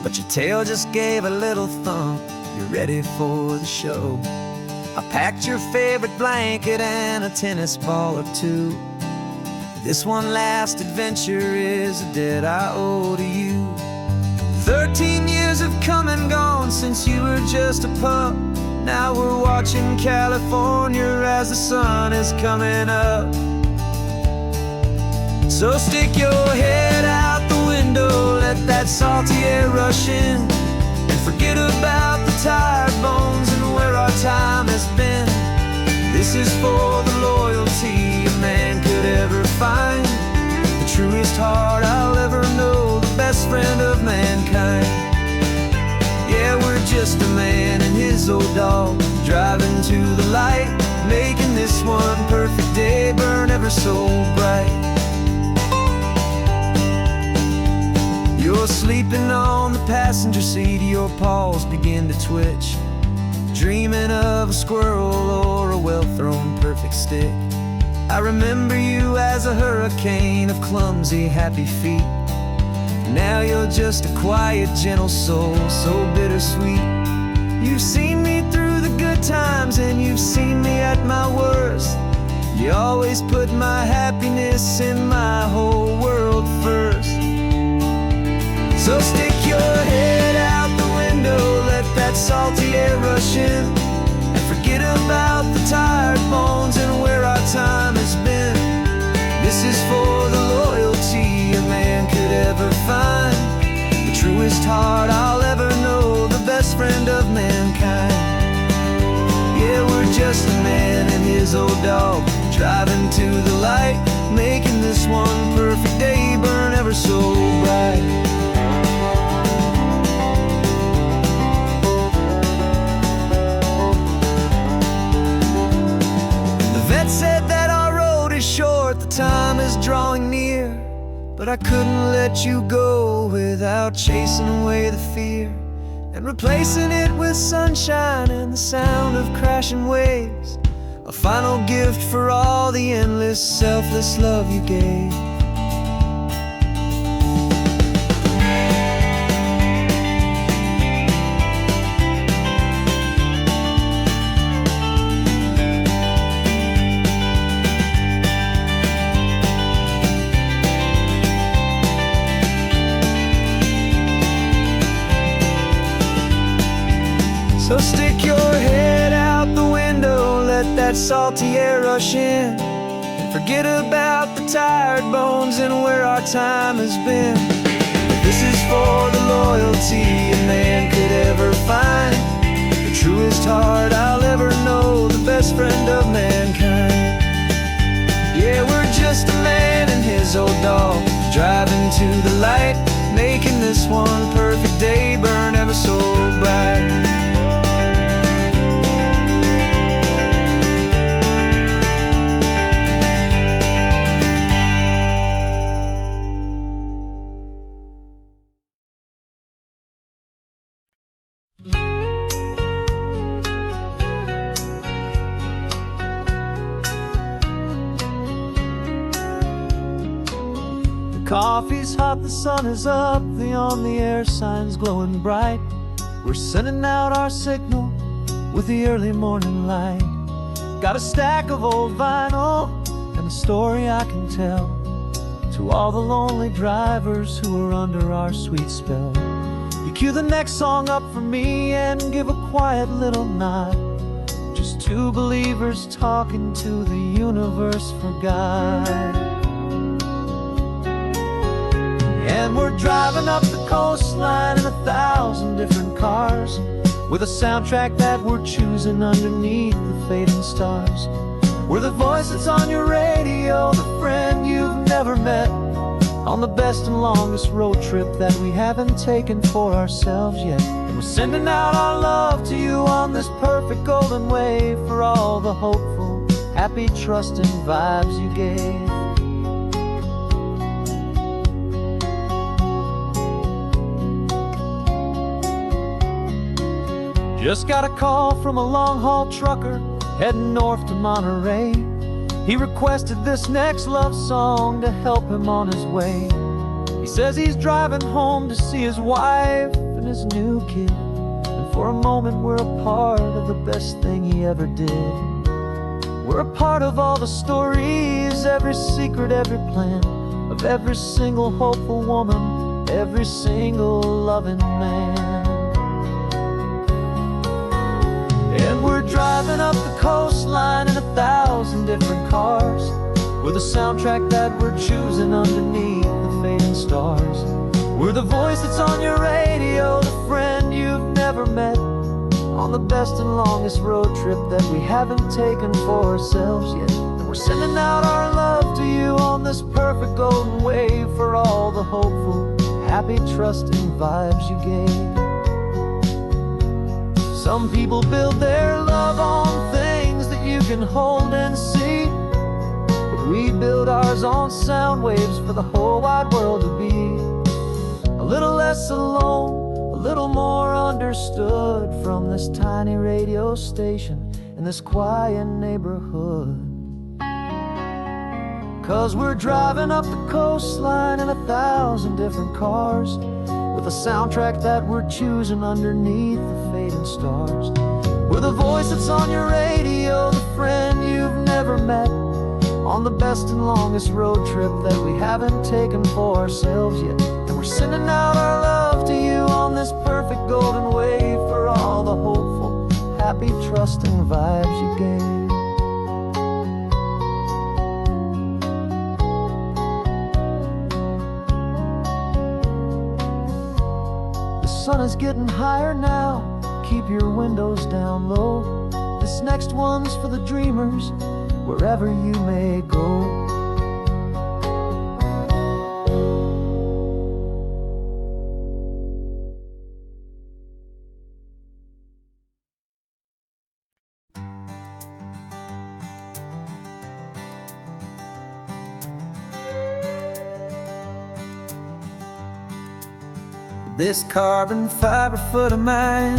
but your tail just gave a little thump, you're ready for the show. I packed your favorite blanket and a tennis ball or two. This one last adventure is a debt I owe to you. 13 years have come and gone since you were just a pup. Now we're watching California as the sun is coming up. So stick your head out the window, let that salty air rush in, and forget about the tired bones and where our time has been. This is for the loyalty a man could ever find, the truest heart I'll ever know, the best friend of mankind. Yeah, we're just a man and his old dog, driving to the light, making this one perfect day burn ever so bright. You're sleeping on the passenger seat, your paws begin to twitch, dreaming of a squirrel or a well-thrown perfect stick. I remember you as a hurricane of clumsy, happy feet. Now you're just a quiet, gentle soul, so bittersweet. You've seen me through the good times and you've seen me at my worst. You always put my happiness in my whole world first. So stick your head out the window, let that salty air rush rush in and forget about the tired bones and where our time has been. This is for the loyalty a man could ever find, the truest heart I'll ever know, the best friend of mankind. Yeah, we're just a man and his old dog, driving to the light, making this one perfect day burn ever so bright. The vet said that our road is short, the time is drawing near, but I couldn't let you go without chasing away the fear and replacing it with sunshine and the sound of crashing waves, a final gift for all the endless, selfless love you gave. So stick your head out the window, let that salty air rush in, and forget about the tired bones and where our time has been. This is for the loyalty a man could ever find, the truest heart I'll ever know, the best friend of mankind. Yeah, we're just a man and his old dog, driving to the light, making this one perfect day burn ever so bright. Coffee's hot, the sun is up, the on-the-air sign's glowing bright. We're sending out our signal with the early morning light. Got a stack of old vinyl and a story I can tell to all the lonely drivers who are under our sweet spell. You cue the next song up for me and give a quiet little nod. Just two believers talking to the universe for God. And we're driving up the coastline in 1,000 different cars, with a soundtrack that we're choosing underneath the fading stars. We're the voice that's on your radio, the friend you've never met, on the best and longest road trip that we haven't taken for ourselves yet. And we're sending out our love to you on this perfect golden wave, for all the hopeful, happy, trusting vibes you gave. Just got a call from a long-haul trucker heading north to Monterey. He requested this next love song to help him on his way. He says he's driving home to see his wife and his new kid, and for a moment we're a part of the best thing he ever did. We're a part of all the stories, every secret, every plan, of every single hopeful woman, every single loving man. And we're driving up the coastline in 1,000 different cars, with a soundtrack that we're choosing underneath the fading stars. We're the voice that's on your radio, the friend you've never met, on the best and longest road trip that we haven't taken for ourselves yet. And we're sending out our love to you on this perfect golden wave, for all the hopeful, happy, trusting vibes you gave. Some people build their love on things that you can hold and see, but we build ours on sound waves for the whole wide world to be a little less alone, a little more understood, from this tiny radio station in this quiet neighborhood. 'Cause we're driving up the coastline in 1,000 different cars, with a soundtrack that we're choosing underneath the fading stars. We're the voice that's on your radio, the friend you've never met, on the best and longest road trip that we haven't taken for ourselves yet. And we're sending out our love to you on this perfect golden wave, for all the hopeful, be trusting vibes you gain. The sun is getting higher now, keep your windows down low. This next one's for the dreamers, wherever you may go. This carbon fiber foot of mine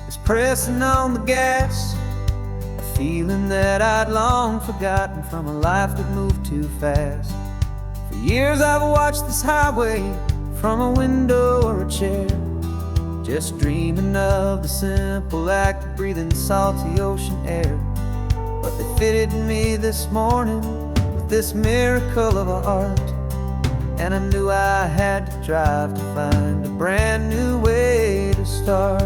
is pressing on the gas, a feeling that I'd long forgotten from a life that moved too fast. For years I've watched this highway from a window or a chair, just dreaming of the simple act of breathing salty ocean air. But they fitted me this morning with this miracle of art, and I knew I had to drive to find a brand new way to start.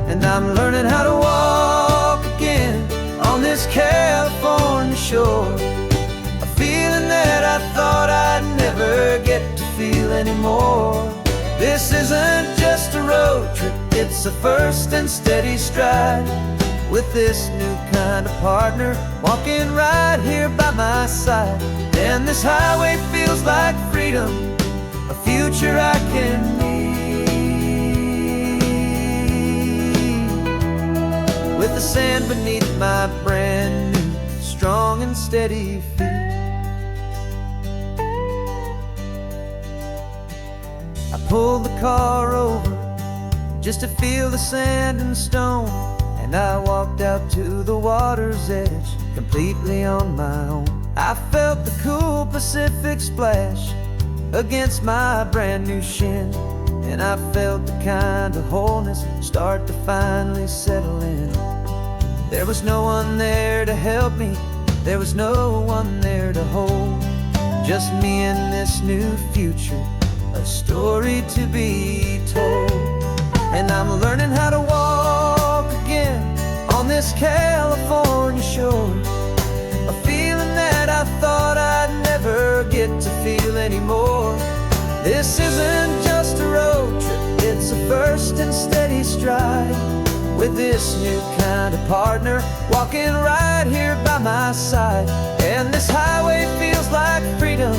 And I'm learning how to walk again on this California shore, a feeling that I thought I'd never get to feel anymore. This isn't just a road trip, it's a first and steady stride, with this new kind of partner walking right here by my side. And this highway feels like freedom, a future I can need, with the sand beneath my brand new strong and steady feet. I pulled the car over just to feel the sand and stone, and I walked out to the water's edge completely on my own. I felt the cool Pacific splash against my brand new shin, and I felt the kind of wholeness start to finally settle in. There was no one there to help me, there was no one there to hold, just me and this new future, a story to be told. And I'm learning how to walk again on this California shore, a feeling that I thought I'd never get to feel anymore. This isn't just a road trip, it's a first and steady stride, with this new kind of partner walking right here by my side. And this highway feels like freedom,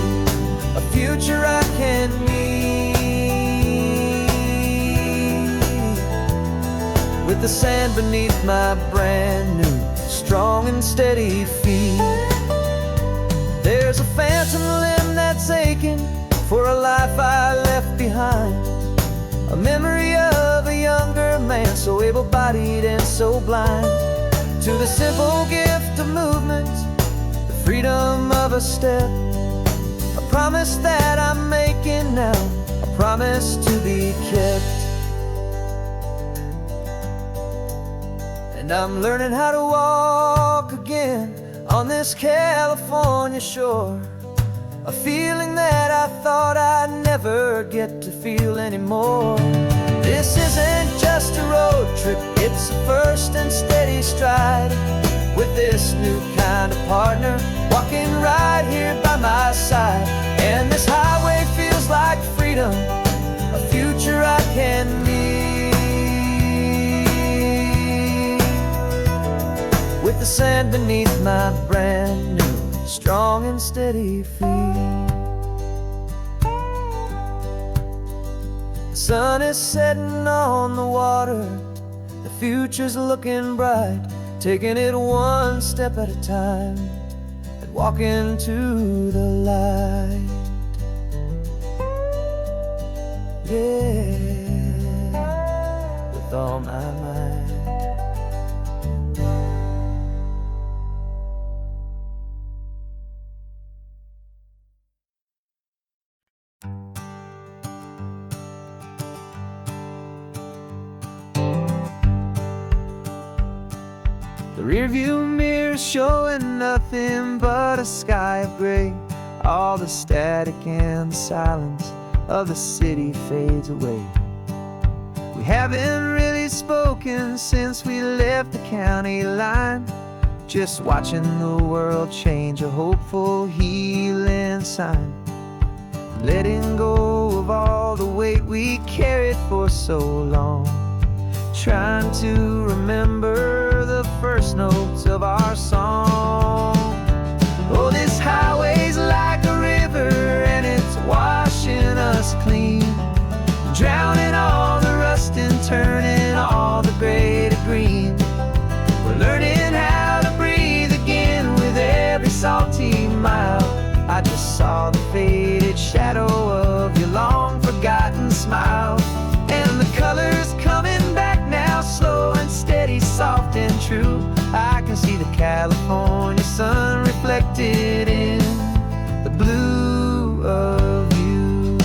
a future I can need, with the sand beneath my brand new strong and steady feet. There's a phantom limb that's aching for a life I left behind, a memory of a younger man so able-bodied and so blind, to the simple gift of movement, the freedom of a step, a promise that I'm making now, a promise to be kept. And I'm learning how to walk again on this California shore, a feeling that I thought I'd never get to feel anymore. This isn't just a road trip, it's a first and steady stride, with this new kind of partner walking right here by my side. And this highway feels like freedom, a future I can need, with the sand beneath my brand new strong and steady feet. The sun is setting on the water, the future's looking bright, taking it one step at a time and walking to the light. Yeah, with all my might. The rearview mirror's showing nothing but a sky of gray. All the static and the silence of the city fades away. We haven't really spoken since we left the county line. Just watching the world change, a hopeful healing sign. Letting go of all the weight we carried for so long. Trying to remember the first notes of our song. Oh, this highway's like a river and it's washing us clean, drowning all the rust and turning all the gray to green. We're learning how to breathe again with every salty mile. I just saw the faded shadow of your long forgotten smile. And the colors coming back now, slow and steady, soft and true. I can see the California sun reflected in the blue of you.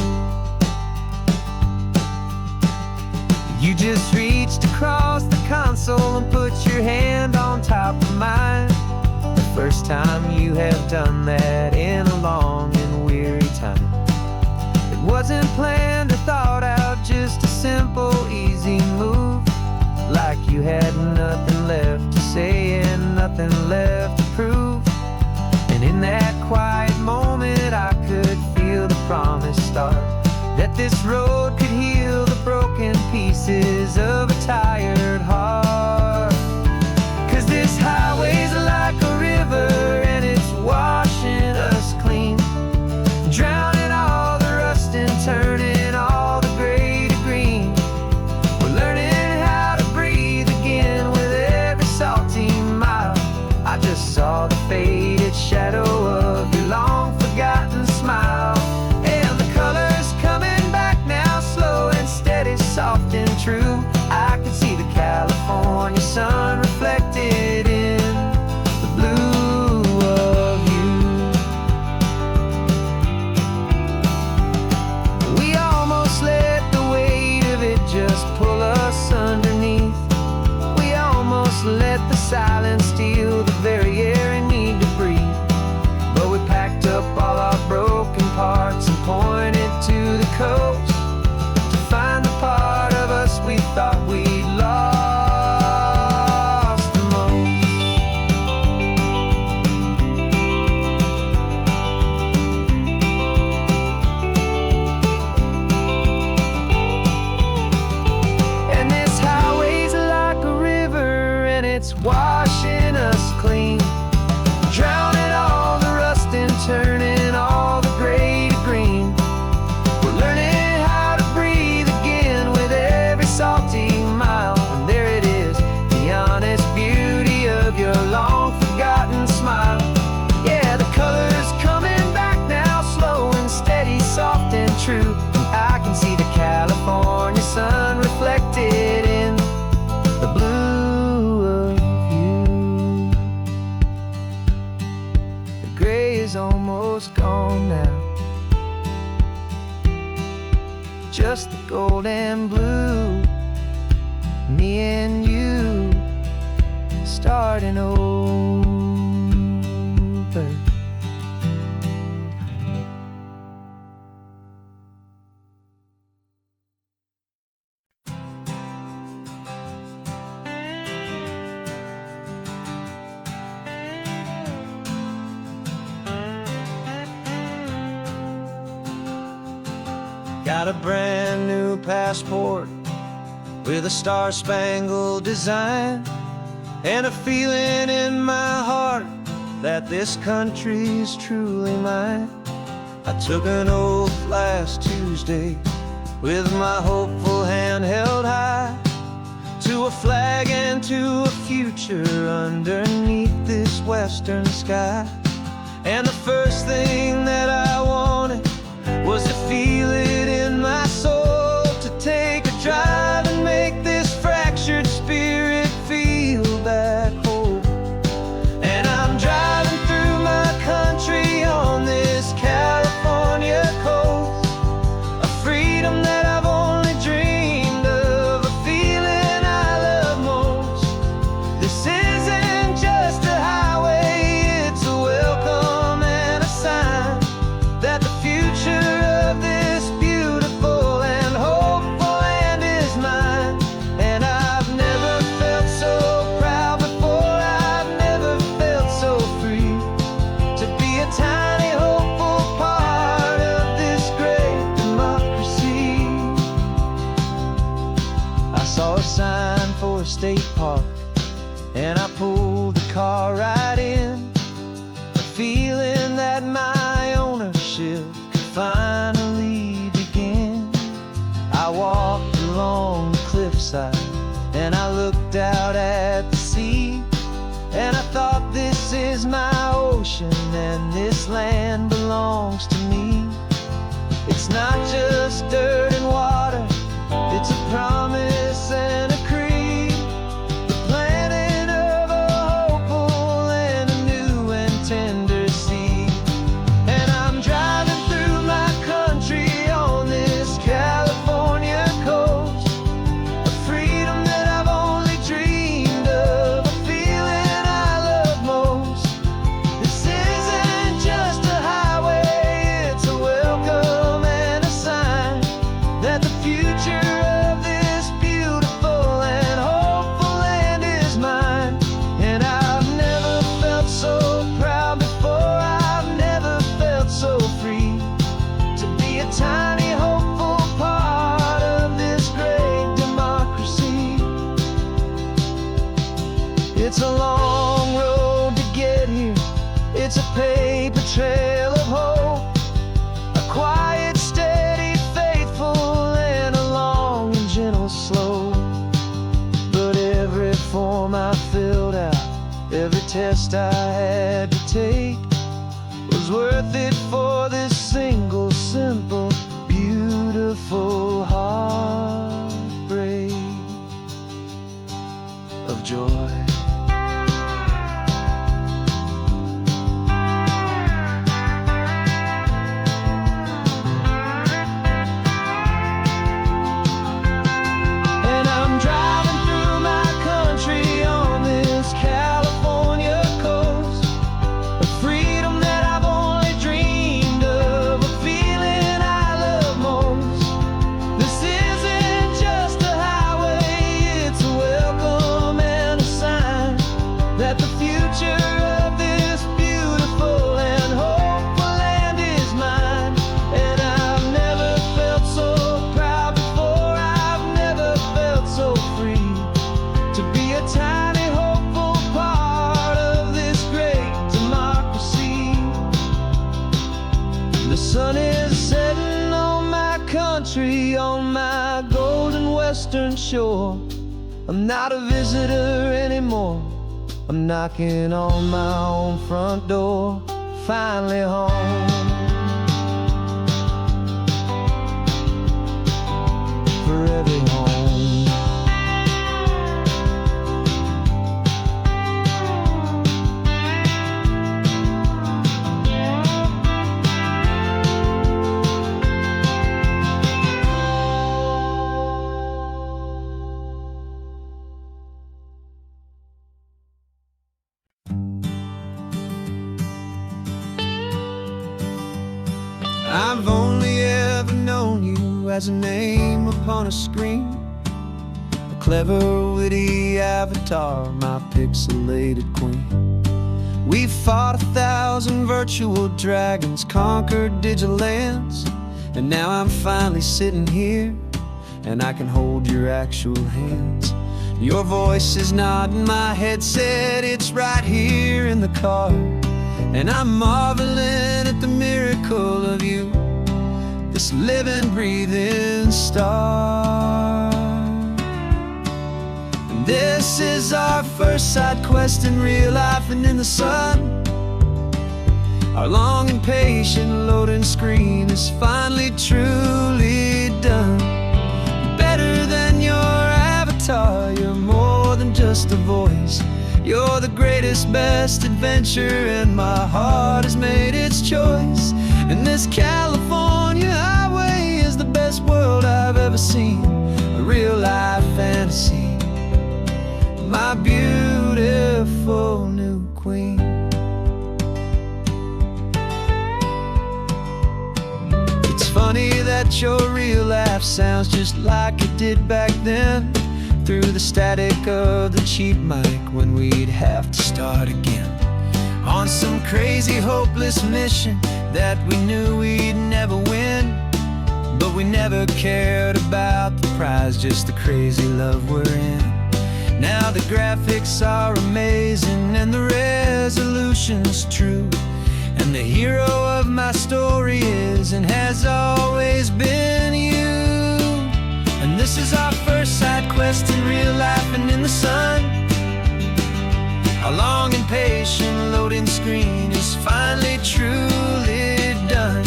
You just reached across the console and put your hand on top of mine. The first time you have done that in a long and weary time. It wasn't planned or thought out, just a simple, easy move. Like you had nothing left to say and nothing left to prove. And in that quiet moment I could feel the promise start, that this road could heal the broken pieces of a tired heart. 'Cause this highway's like a river and it's washing us clean, drowning all the rust and turning all the gray to green. We're learning how to breathe again with every salty mile. I just saw the faded shadow of your long forgotten smile. And the colors coming back now, slow and steady, soft and true. I can see the California sun reflected in the blue of you. We almost let the weight of it just pull us underneath. We almost let the silence steal the very air we need to breathe. But we packed up all our broken parts and pointed to the coast to find the part of us we thought we'd lost the most. And this highway's like a river and it's washing us clean, drowning all the rust and turning all the gray to green. We're learning how to breathe again with every salty mile. And there it is, the honest beauty of your long forgotten smile. Yeah, the colors coming back now, slow and steady, soft and true. And I can see the California sun reflected in the blue of you. The gray is almost gone now, just the gold and blue. Me and you starting over. Got a brand new passport with a star-spangled design, and a feeling in my heart that this country's truly mine. I took an oath last Tuesday with my hopeful hand held high, to a flag and to a future underneath this western sky. And the first thing that I wanted was to feel it in my soul, to take a drive and make this fractured spirit feel back home. And I'm driving through my country on this California coast, a freedom that I've only dreamed of, a feeling I love most. This isn't just a highway, it's a welcome and a sign state park, and I pulled the car right in, a feeling that my ownership could finally begin. I walked along the cliffside and I looked out at the sea, and I thought, this is my ocean and this land belongs to me. It's not just dirt and water, it's a promise and a creed, the planting of a hopeful and a new and tender seed. And I'm driving through my country on this California coast, a freedom that I've only dreamed of, a feeling I love most. This isn't just a highway, it's a welcome and a sign that the future of this beautiful and hopeful land is mine. And I've never felt so proud before, I've never felt so free to be a tiny hopeful part of this great democracy. It's a long road to get here, it's a paper trail of hope, a quiet, steady, faithful, and a long and gentle slope. But every form I filled out, every test I had to take, was worth it for this single, simple, beautiful heartbreak of joy. And I'm driving through my country on this California coast, a freedom that I've only dreamed of, a feeling I love most. This isn't just a highway, it's a welcome and a sign that the future of this beautiful and hopeful land is mine. And I've never felt so proud before, I've never felt so free to be a tiny hopeful part of this great democracy. The sun is setting on my country, on my golden western shore. I'm not a visitor anymore, I'm knocking on my own front door, finally home. Forever home. I've only ever known you as a name upon a screen, a clever, witty avatar, my pixelated queen. We've fought 1,000 virtual dragons, conquered digital lands, and now I'm finally sitting here, and I can hold your actual hands. Your voice is not in my headset, it's right here in the car, and I'm marveling at the miracle of you, this living, breathing star. And this is our first side quest in real life and in the sun. Our long and patient loading screen is finally truly done. Better than your avatar, you're more than just a voice. You're the greatest, best adventure, and my heart has made its choice. And this California highway is the best world I've ever seen, a real-life fantasy, my beautiful new queen. It's funny that your real laugh sounds just like it did back then, through the static of the cheap mic when we'd have to start again, on some crazy hopeless mission that we knew we'd never win. But we never cared about the prize, just the crazy love we're in. Now the graphics are amazing and the resolution's true, and the hero of my story is and has always been you. And this is our first side quest in real life and in the sun. Our long and patient loading screen is finally truly done.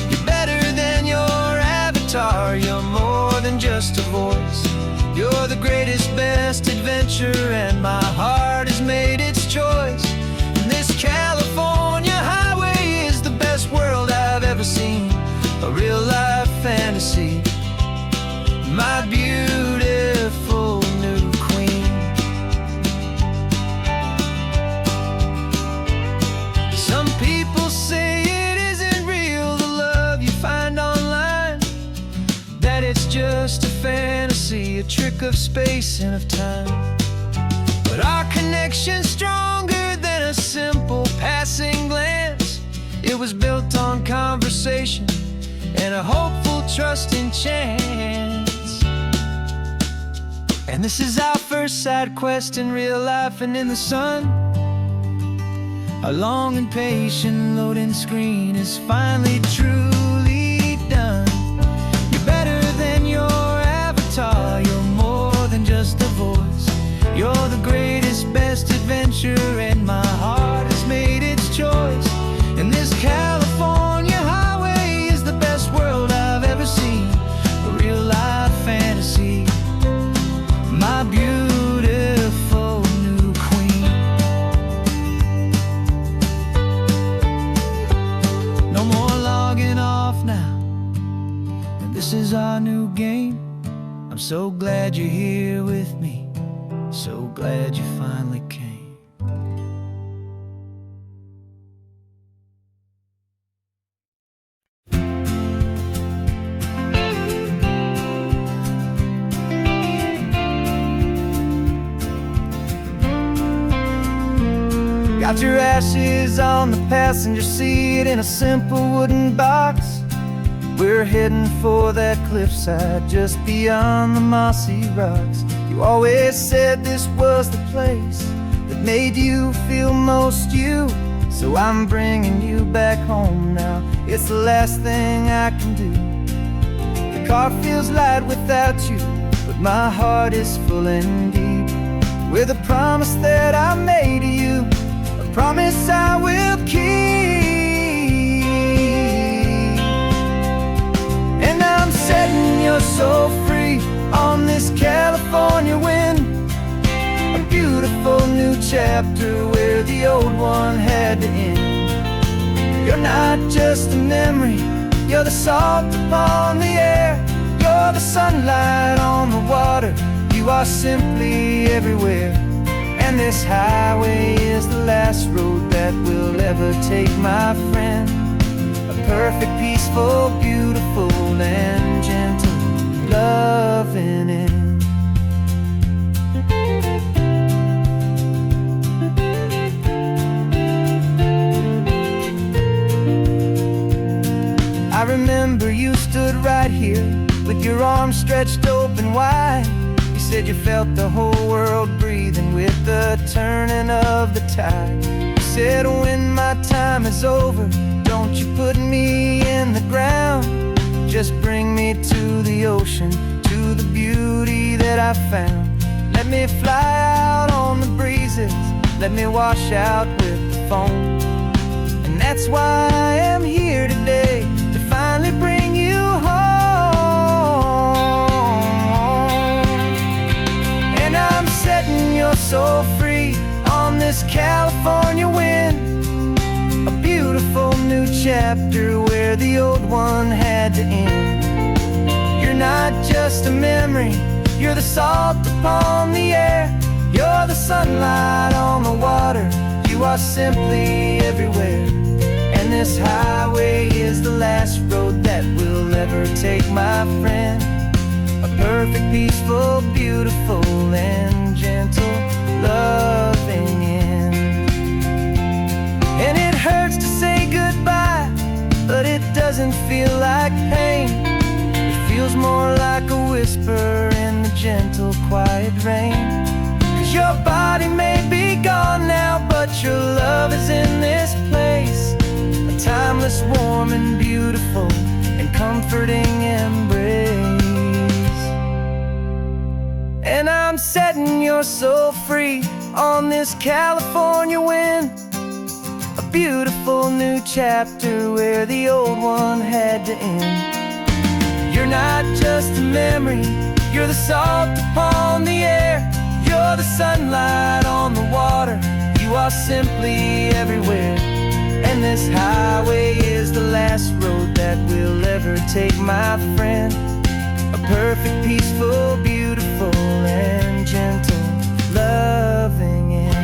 You're better than your avatar, you're more than just a voice. You're the greatest, best adventure, and my heart has made its choice. And this California highway is the best world I've ever seen, a real life fantasy, my beautiful new queen. Some people say it isn't real, the love you find online, that it's just a fantasy, a trick of space and of time. But our connection's stronger than a simple passing glance. It was built on conversation and a hopeful, trusting chance. And this is our first side quest in real life and in the sun. Our long and patient loading screen is finally truly done. You're better than your avatar, you're more than just a voice. You're the greatest, best adventure, and my heart has made its choice. And this California highway is the best world I've ever seen, a real life fantasy, my beautiful new queen. No more logging off now, and this is our new game. I'm so glad you're here with me, so glad you finally came. Got your ashes on the passenger seat in a simple wooden box. We're heading for that cliffside just beyond the mossy rocks. You always said this was the place that made you feel most you, so I'm bringing you back home now. It's the last thing I can do. The car feels light without you, but my heart is full and deep with a promise that I made to you, a promise I will keep. And I'm setting you so free on this California wind, a beautiful new chapter where the old one had to end. You're not just a memory, you're the salt upon the air, you're the sunlight on the water, you are simply everywhere. And this highway is the last road that we'll ever take, my friend. A perfect, peaceful, beautiful, and gentle, loving end. I remember you stood right here with your arms stretched open wide. You said you felt the whole world breathing with the turning of the tide. You said when my time is over, don't you put me in the ground, just bring me to the ocean, to the beauty that I found. Let me fly out on the breezes, let me wash out with the foam. And that's why I am here today, to finally bring you home. And I'm setting you so free on this California wind, a beautiful new chapter where the old one had to end. You're not just a memory, you're the salt upon the air, you're the sunlight on the water, you are simply everywhere. And this highway is the last road that we'll ever take, my friend. A perfect, peaceful, beautiful, and gentle, loving end. And it hurts to say goodbye, but it doesn't feel like pain. It feels more like a whisper in the gentle, quiet rain. Your body may be gone now, but your love is in this place. A timeless, warm and beautiful and comforting embrace. And I'm setting your soul free on this California wind. A beautiful new chapter where the old one had to end. You're not just a memory, you're the salt upon the air. You're the sunlight on the water, you are simply everywhere. And this highway is the last road that we'll ever take, my friend. A perfect, peaceful, beautiful and gentle, loving end.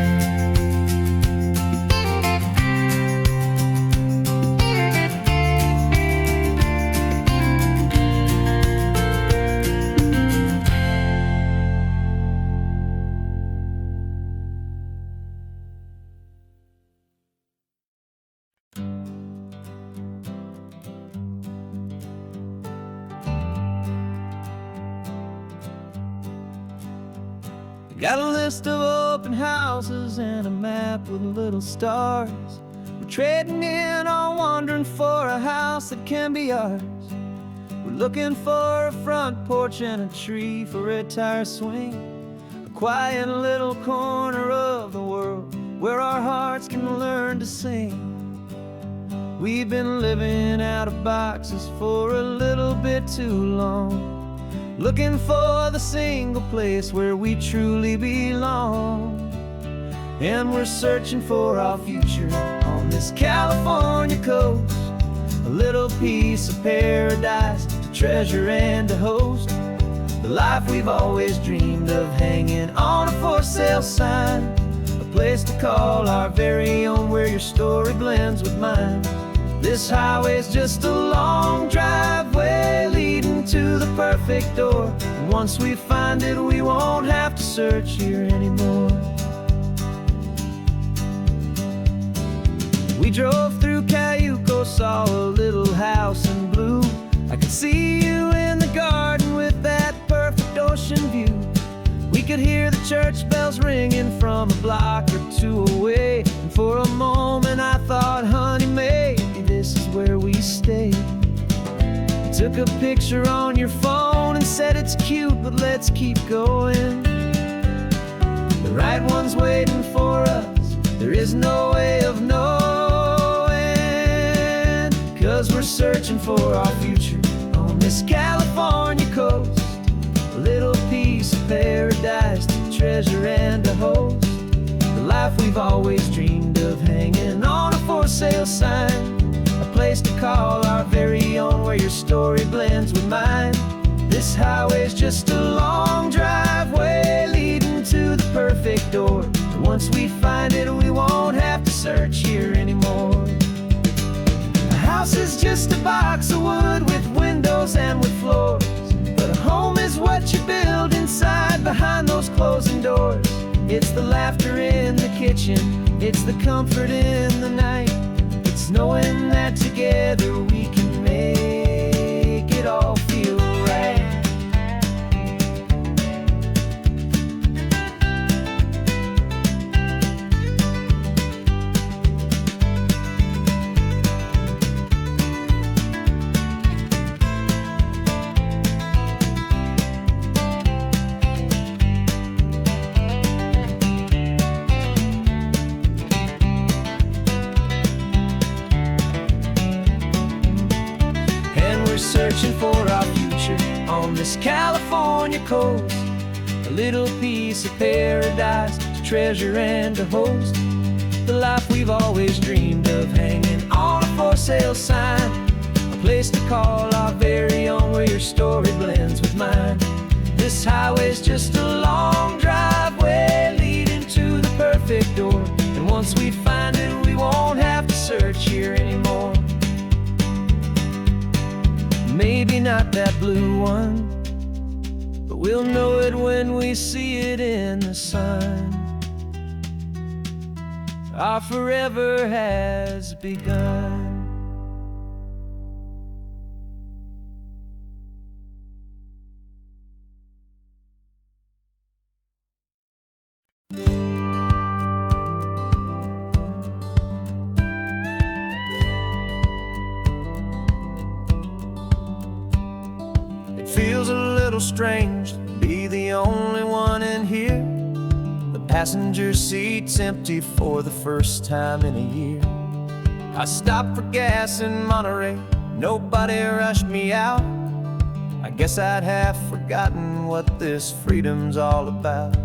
Got a list of open houses and a map with little stars. We're trading in or wandering for a house that can be ours. We're looking for a front porch and a tree for a tire swing. A quiet little corner of the world where our hearts can learn to sing. We've been living out of boxes for a little bit too long, looking for the single place where we truly belong. And we're searching for our future on this California coast. A little piece of paradise to treasure and to host. The life we've always dreamed of, hanging on a for sale sign. A place to call our very own, where your story blends with mine. This highway's just a long driveway leading to the perfect door. And once we find it, we won't have to search here anymore. We drove through Cayuco, saw a little house in blue. I could see you in the garden with that perfect ocean view. We could hear the church bells ringing from a block or two away. And for a moment I thought, honey, maybe this is where we stay. You took a picture on your phone and said it's cute, but let's keep going. The right one's waiting for us, there is no way of knowing. 'Cause we're searching for our future on this California coast. A little piece of paradise to treasure and to host. The life we've always dreamed of, hanging on a for sale sign. A place to call our very own, where your story blends with mine. This highway's just a long driveway leading to the perfect door. And once we find it, we won't have to search here anymore. A house is just a box of wood with windows and with floors. But a home is what you build inside, behind those closing doors. It's the laughter in the kitchen, it's the comfort in the night. It's knowing that together we can make it all feel right. Searching for our future on this California coast. A little piece of paradise to treasure and to host. The life we've always dreamed of, hanging on a for sale sign. A place to call our very own, where your story blends with mine. This highway's just a long driveway leading to the perfect door. And once we find it, we won't have to search here anymore. Maybe not that blue one, but we'll know it when we see it in the sun. Our forever has begun. It feels a little strange to be the only one in here. The passenger seat's empty for the first time in a year. I stopped for gas in Monterey, nobody rushed me out. I guess I'd have forgotten what this freedom's all about.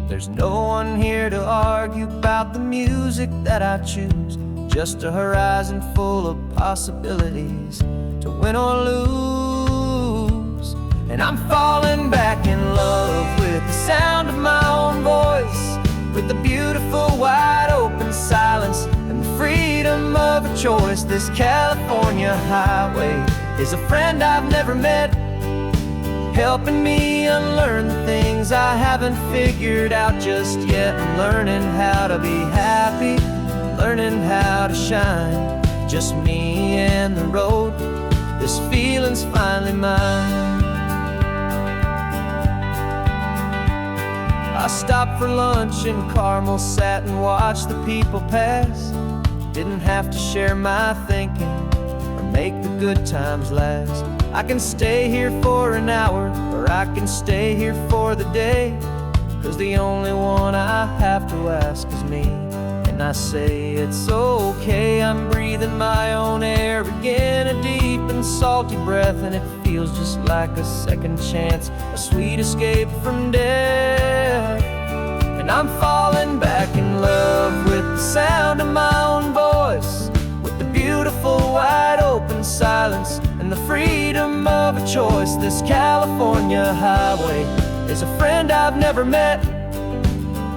There's no one here to argue about the music that I choose, just a horizon full of possibilities to win or lose. And I'm falling back in love with the sound of my own voice, with the beautiful wide open silence and the freedom of a choice. This California highway is a friend I've never met, helping me unlearn the things I haven't figured out just yet. I'm learning how to be happy, learning how to shine, just me and the road. This feeling's finally mine. I stopped for lunch in Carmel, sat and watched the people pass. Didn't have to share my thinking or make the good times last. I can stay here for an hour, or I can stay here for the day, 'cause the only one I have to ask is me. And I say it's okay, I'm breathing my own air again, a deep and salty breath, and it feels just like a second chance, a sweet escape from death. And I'm falling back in love with the sound of my own voice, with the beautiful wide open silence and the freedom of a choice. This California highway is a friend I've never met,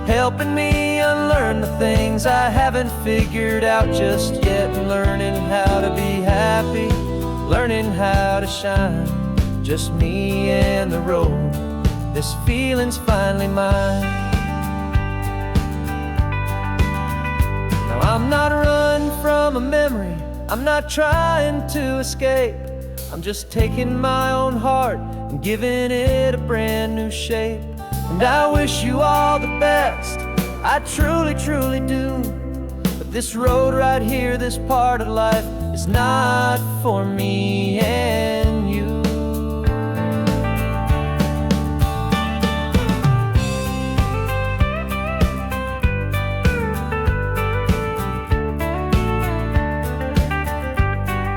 helping me unlearn the things I haven't figured out just yet. Learning how to be happy, learning how to shine, just me and the road. This feeling's finally mine. Now I'm not running from a memory, I'm not trying to escape. I'm just taking my own heart and giving it a brand new shape. And I wish you all the best, I truly, truly do. But this road right here, this part of life, is not for me and you.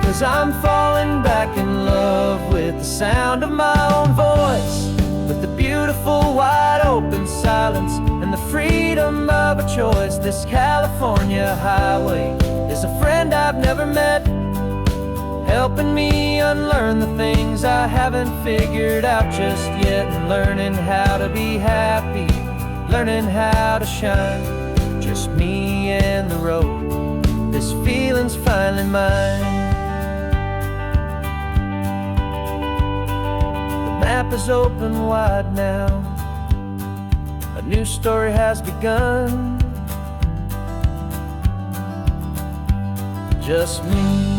'Cause I'm falling back in love with the sound of my own voice, with the beautiful wide open silence and the freedom of a choice. This California highway is a friend I've never met, helping me unlearn the things I haven't figured out just yet. And learning how to be happy, learning how to shine, just me and the road. This feeling's finally mine. The map is open wide now, a new story has begun, just me.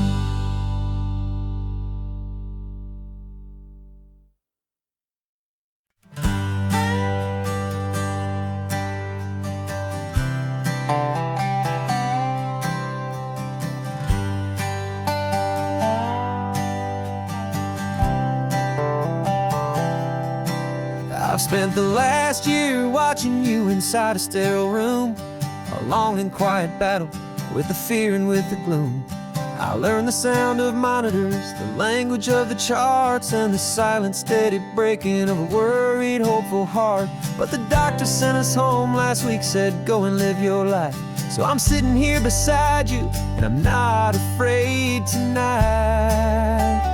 I've spent the last year watching you inside a sterile room, a long and quiet battle with the fear and with the gloom. I learned the sound of monitors, the language of the charts, and the silent steady breaking of a worried, hopeful heart. But the doctor sent us home last week, said go and live your life. So I'm sitting here beside you, and I'm not afraid tonight.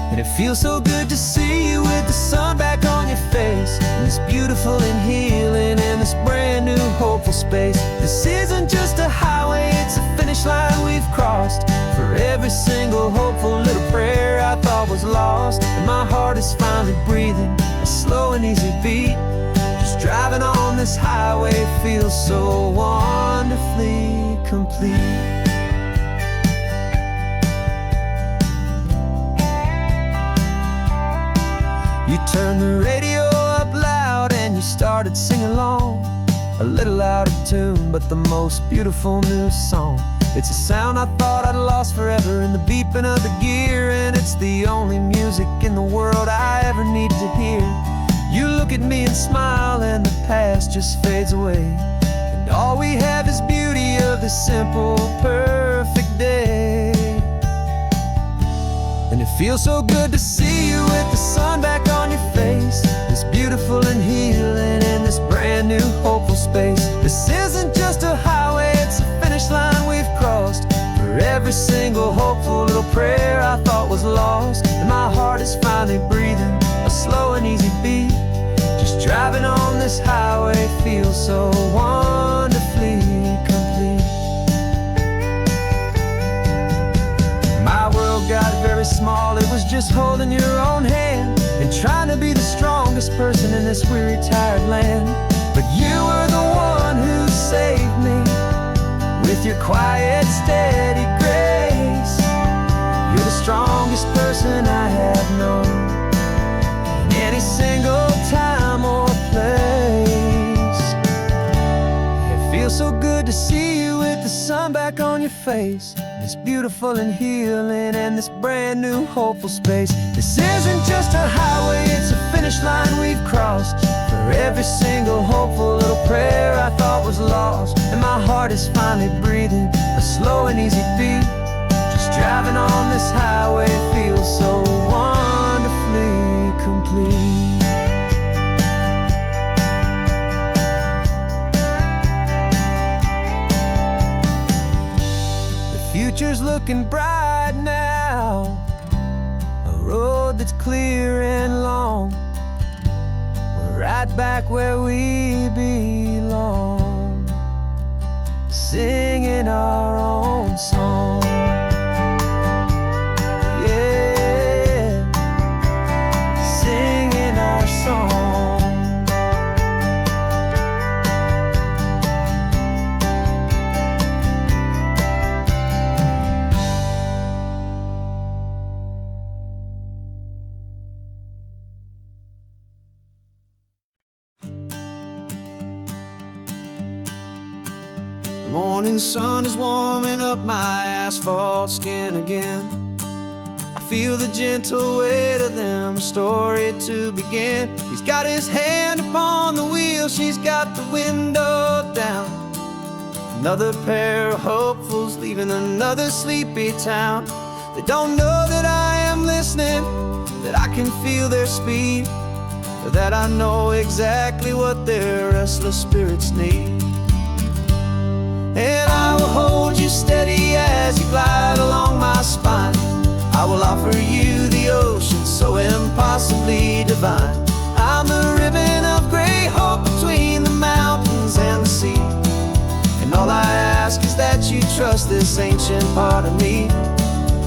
And it feels so good to see you with the sun back on your face, and this beautiful and healing in this brand new hopeful space. This isn't just a highway, it's a finish line we've crossed. For every single hopeful little prayer I thought was lost, and my heart is finally breathing a slow and easy beat. Just driving on this highway feels so wonderfully complete. You turned the radio up loud and you started singing along. a little out of tune, but the most beautiful new song. It's a sound I thought I'd lost forever in the beeping of the gear, and it's the only music in the world I ever need to hear. You look at me and smile, and the past just fades away, and all we have is beauty of this simple, perfect day. And it feels so good to see you with the sun back on your face, this beautiful and healing in this brand new hopeful space. This isn't just a highway, it's a finish line we've crossed. For every single hopeful little prayer I thought was lost, and my heart is finally breathing a slow and easy beat. Just driving on this highway feels so wonderfully complete. My world got very small, it was just holding your own hand and trying to be the strongest person in this weary, tired land. But you were the one who saved me with your quiet, steady grace. You're the strongest person I have known in any single time or place. It feels so good to see you with the sun back on your face, this beautiful and healing and this brand new hopeful space. This isn't just a highway, it's a finish line we've crossed. For every single hopeful little prayer I thought was lost, and my heart is finally breathing a slow and easy beat. Just driving on this highway feels so wonderfully complete. Future's looking bright now, a road that's clear and long. We're right back where we belong, singing our own song. Yeah, singing our song. The morning sun is warming up my asphalt skin again. I feel the gentle weight of them, a story to begin. He's got his hand upon the wheel, she's got the window down. Another pair of hopefuls leaving another sleepy town. They don't know that I am listening, that I can feel their speed, or that I know exactly what their restless spirits need. And I will hold you steady as you glide along my spine. I will offer you the ocean so impossibly divine. I'm the ribbon of gray hope between the mountains and the sea, and all I ask is that you trust this ancient part of me.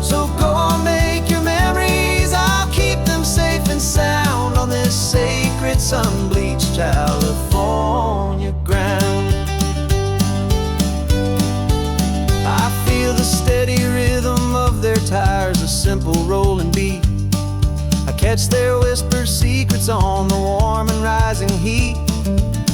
So go on, make your memories, I'll keep them safe and sound on this sacred sun-bleached California ground. The steady rhythm of their tires, a simple rolling beat. I catch their whispered secrets on the warm and rising heat.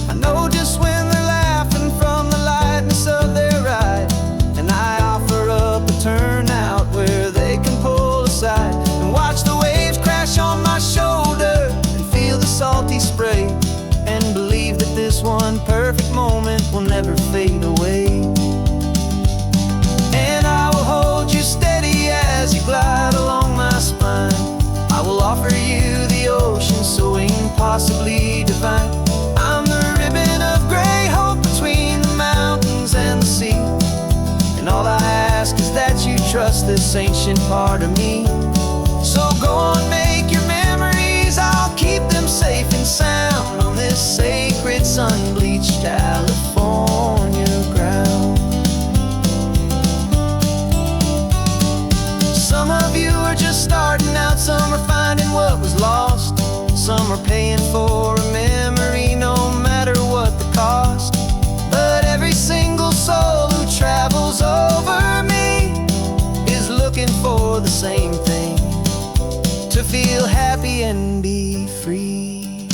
I know just when they're laughing from the lightness of their ride, and I offer up a turnout where they can pull aside and watch the waves crash on my shoulder and feel the salty spray, and believe that this one perfect moment will never fade away. As you glide along my spine, I will offer you the ocean so impossibly divine. I'm the ribbon of gray hope between the mountains and the sea, and all I ask is that you trust this ancient part of me. So go on, make your memories, I'll keep them safe and sound on this sacred sun-bleached California ground. Some of you are just starting out, some are finding what was lost, some are paying for a memory no matter what the cost. But every single soul who travels over me is looking for the same thing, to feel happy and be free.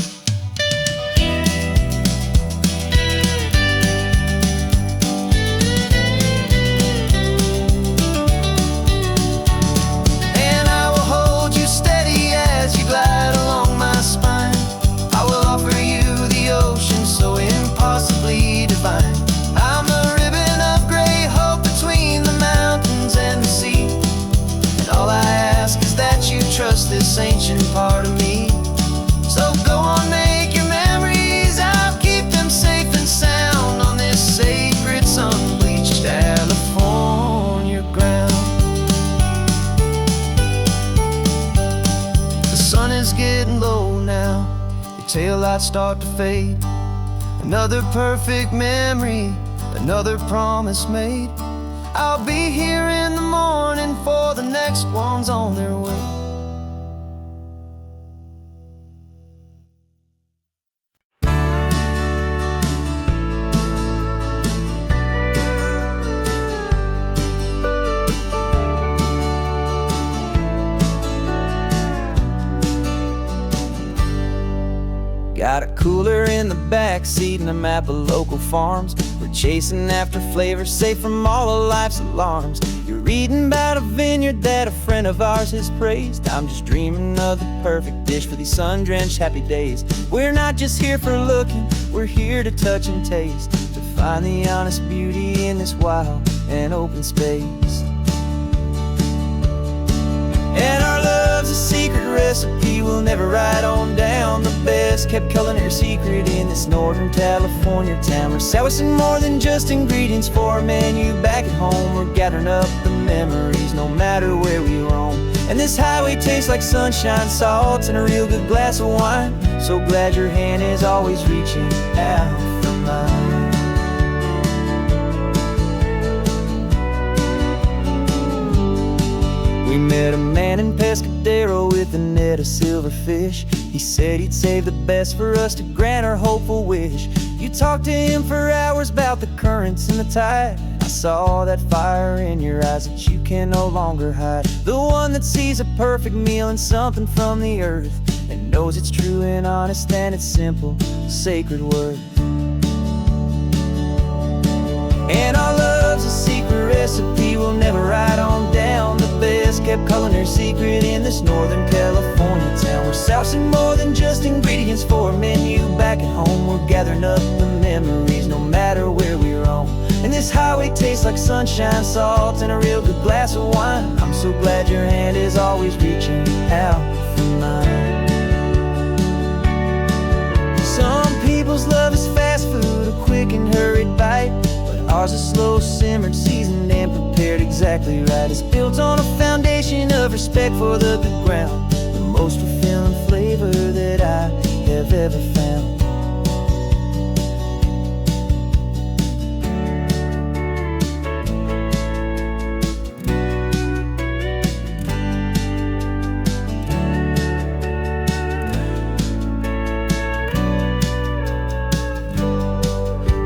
this ancient part of me. So go on, make your memories, I'll keep them safe and sound on this sacred sun-bleached California ground. The sun is getting low now, your taillights start to fade. Another perfect memory, another promise made. I'll be here in the morning for the next ones on their way. Got a cooler in the back seat and a map of local farms. We're chasing after flavors safe from all of life's alarms. You're reading about a vineyard that a friend of ours has praised. I'm just dreaming of the perfect dish for these sun-drenched happy days. We're not just here for looking, we're here to touch and taste, to find the honest beauty in this wild and open space. And our love's a secret recipe we'll never write on down. The best kept culinary secret in this Northern California town. We're sourcing more than just ingredients for a menu back at home. We're gathering up the memories no matter where we roam. And this highway tastes like sunshine, salt, and a real good glass of wine. So glad your hand is always reaching out for mine. We met a man in Pescadero with a net of silverfish. He said he'd save the best for us to grant our hopeful wish. You talked to him for hours about the currents and the tide. I saw that fire in your eyes that you can no longer hide. The one that sees a perfect meal in something from the earth, and knows it's true and honest and it's simple, sacred worth. And our love's a secret recipe we'll never write on down. The best kept culinary secret in this Northern California town. We're sourcing more than just ingredients for a menu back at home. We're gathering up the memories no matter where we roam. And this highway tastes like sunshine, salt, and a real good glass of wine. I'm so glad your hand is always reaching out for mine. Some people's love is fast food, a quick and hurried bite. Ours is slow simmered, seasoned and prepared exactly right. It's built on a foundation of respect for the good ground. The most fulfilling flavor that I have ever found.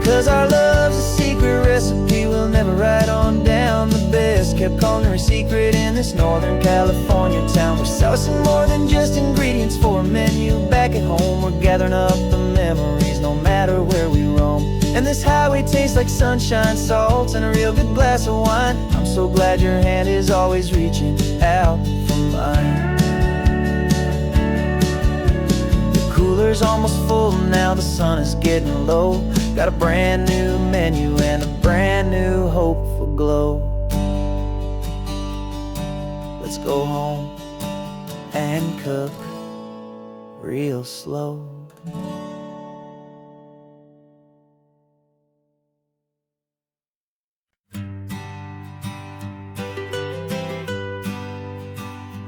'Cause our love's a secret recipe we'll never write on down. The best kept culinary secret in this Northern California town. We're sourcing more than just ingredients for a menu back at home. We're gathering up the memories no matter where we roam. And this highway tastes like sunshine, salt, and a real good glass of wine. I'm so glad your hand is always reaching out for mine. Cooler's almost full now, the sun is getting low. Got a brand new menu and a brand new hopeful glow. Let's go home and cook real slow.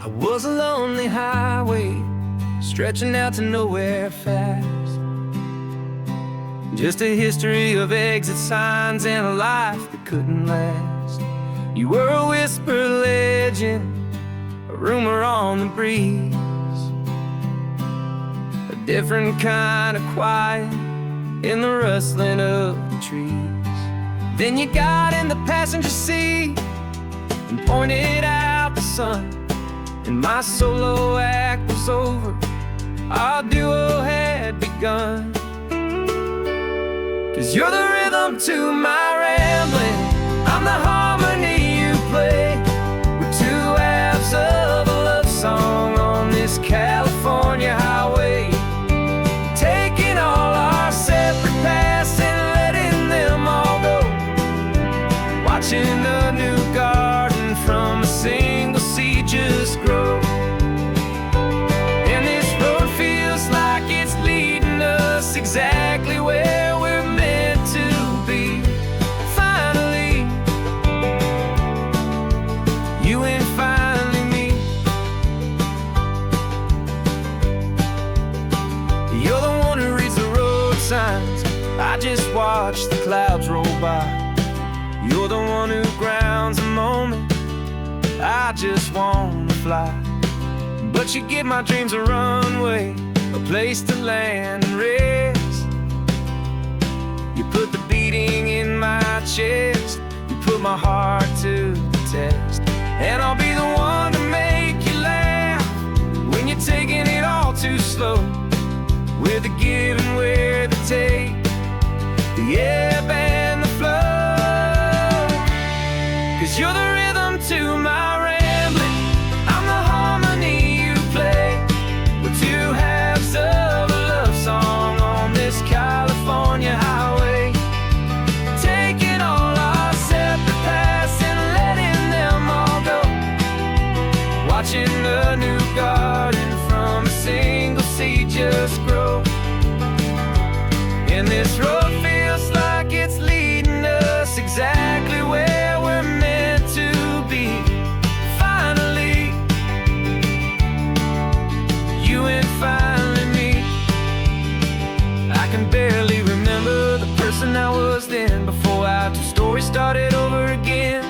I was a lonely highway stretching out to nowhere fast. Just a history of exit signs and a life that couldn't last. You were a whisper legend, a rumor on the breeze, a different kind of quiet in the rustling of the trees. Then you got in the passenger seat and pointed out the sun, and my solo act was over, our duo had begun. 'Cause you're the rhythm to my rambling, I'm the harmony you play. We're two halves of a love song on this California highway, taking all our separate paths and letting them all go, watching a new garden from a single seed just grow. signs. I just watch the clouds roll by. You're the one who grounds the moment. I just wanna fly, but you give my dreams a runway, a place to land and rest. You put the beating in my chest, you put my heart to the test. And I'll be the one to make you laugh when you're taking it all too slow. With the give and with the take, the ebb and the flow. 'Cause you're the rhythm to my rambling, I'm the harmony you play. We're two halves of a love song on this California highway, taking all our separate paths and letting them all go. Watching a new garden from a single seed just grow. And this road feels like it's leading us exactly where we're meant to be. Finally, you and finally me. I can barely remember the person I was then, before our two stories started over again.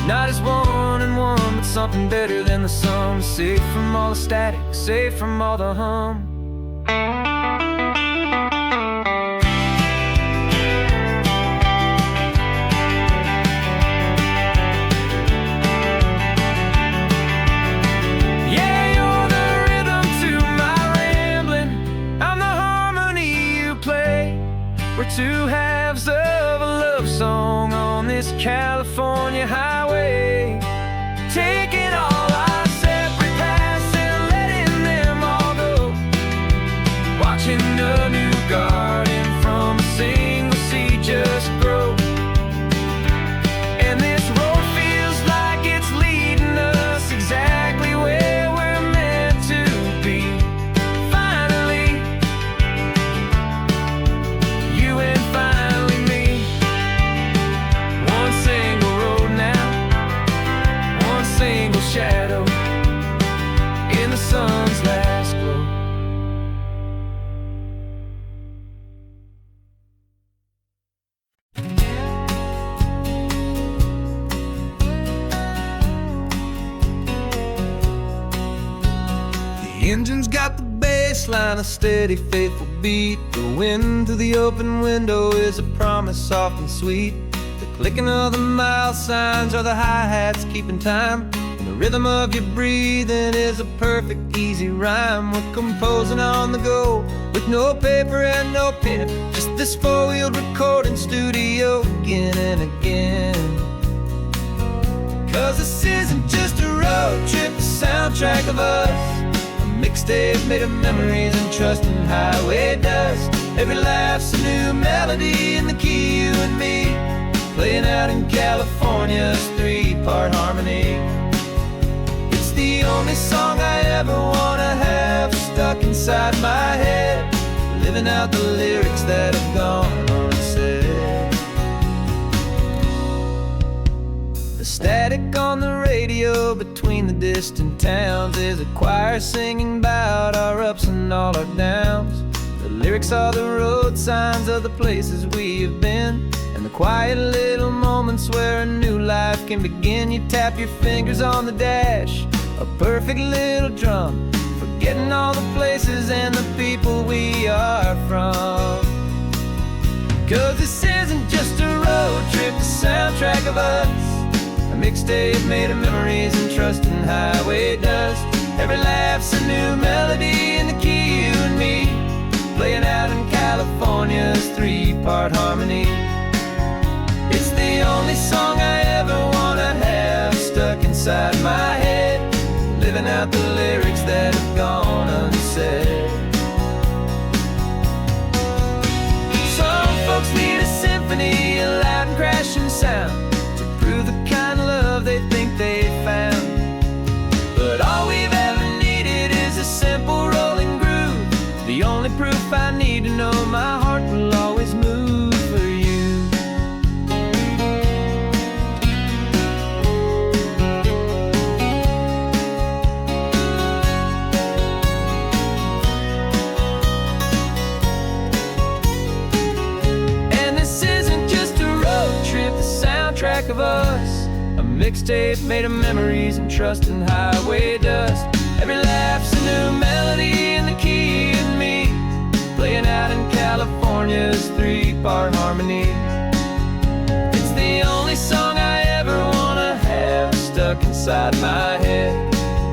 Not as one and one, but something better than the sum. Safe from all the static, safe from all the hum. We're two halves of a love song on this California highway, taking all our separate paths and letting them all go. Watching a new garden from a single seed just grow. And this road feels like it's leading us exactly where we're meant to be. Finally, you and finally me. One single road now, one single shadow in the sun's last glow. The engine's got the bass line, a steady, faithful beat. The wind through the open window is a promise soft and sweet. The clicking of the mile signs are the hi-hats keeping time. And the rhythm of your breathing is a perfect, easy rhyme. We're composing on the go with no paper and no pen, just this four-wheeled recording studio again and again. 'Cause this isn't just a road trip, the soundtrack of us. Mixtape made of memories and trust and highway dust. Every laugh's a new melody in the key, you and me, playing out in California's three-part harmony. It's the only song I ever wanna have stuck inside my head, living out the lyrics that have gone unsaid. The static on the radio between the distant towns is a choir singing about our ups and all our downs. The lyrics are the road signs of the places we have been, and the quiet little moments where a new life can begin. You tap your fingers on the dash, a perfect little drum, forgetting all the places and the people we are from. 'Cause this isn't just a road trip, the soundtrack of us. A mixtape made of memories and trust and highway dust. Every laugh's a new melody in the key, you and me, playing out in California's three-part harmony. It's the only song I ever wanna have stuck inside my head, living out the lyrics that have gone unsaid. Some folks need a symphony, a loud and crashing sound, to prove the kind of love they think they found. But all we've ever needed is a simple rolling groove, the only proof I need to know my heart will always move for you. mixtape made of memories and trust and highway dust. Every laugh's a new melody in the key and me, playing out in California's 3-part harmony. It's the only song I ever wanna have stuck inside my head,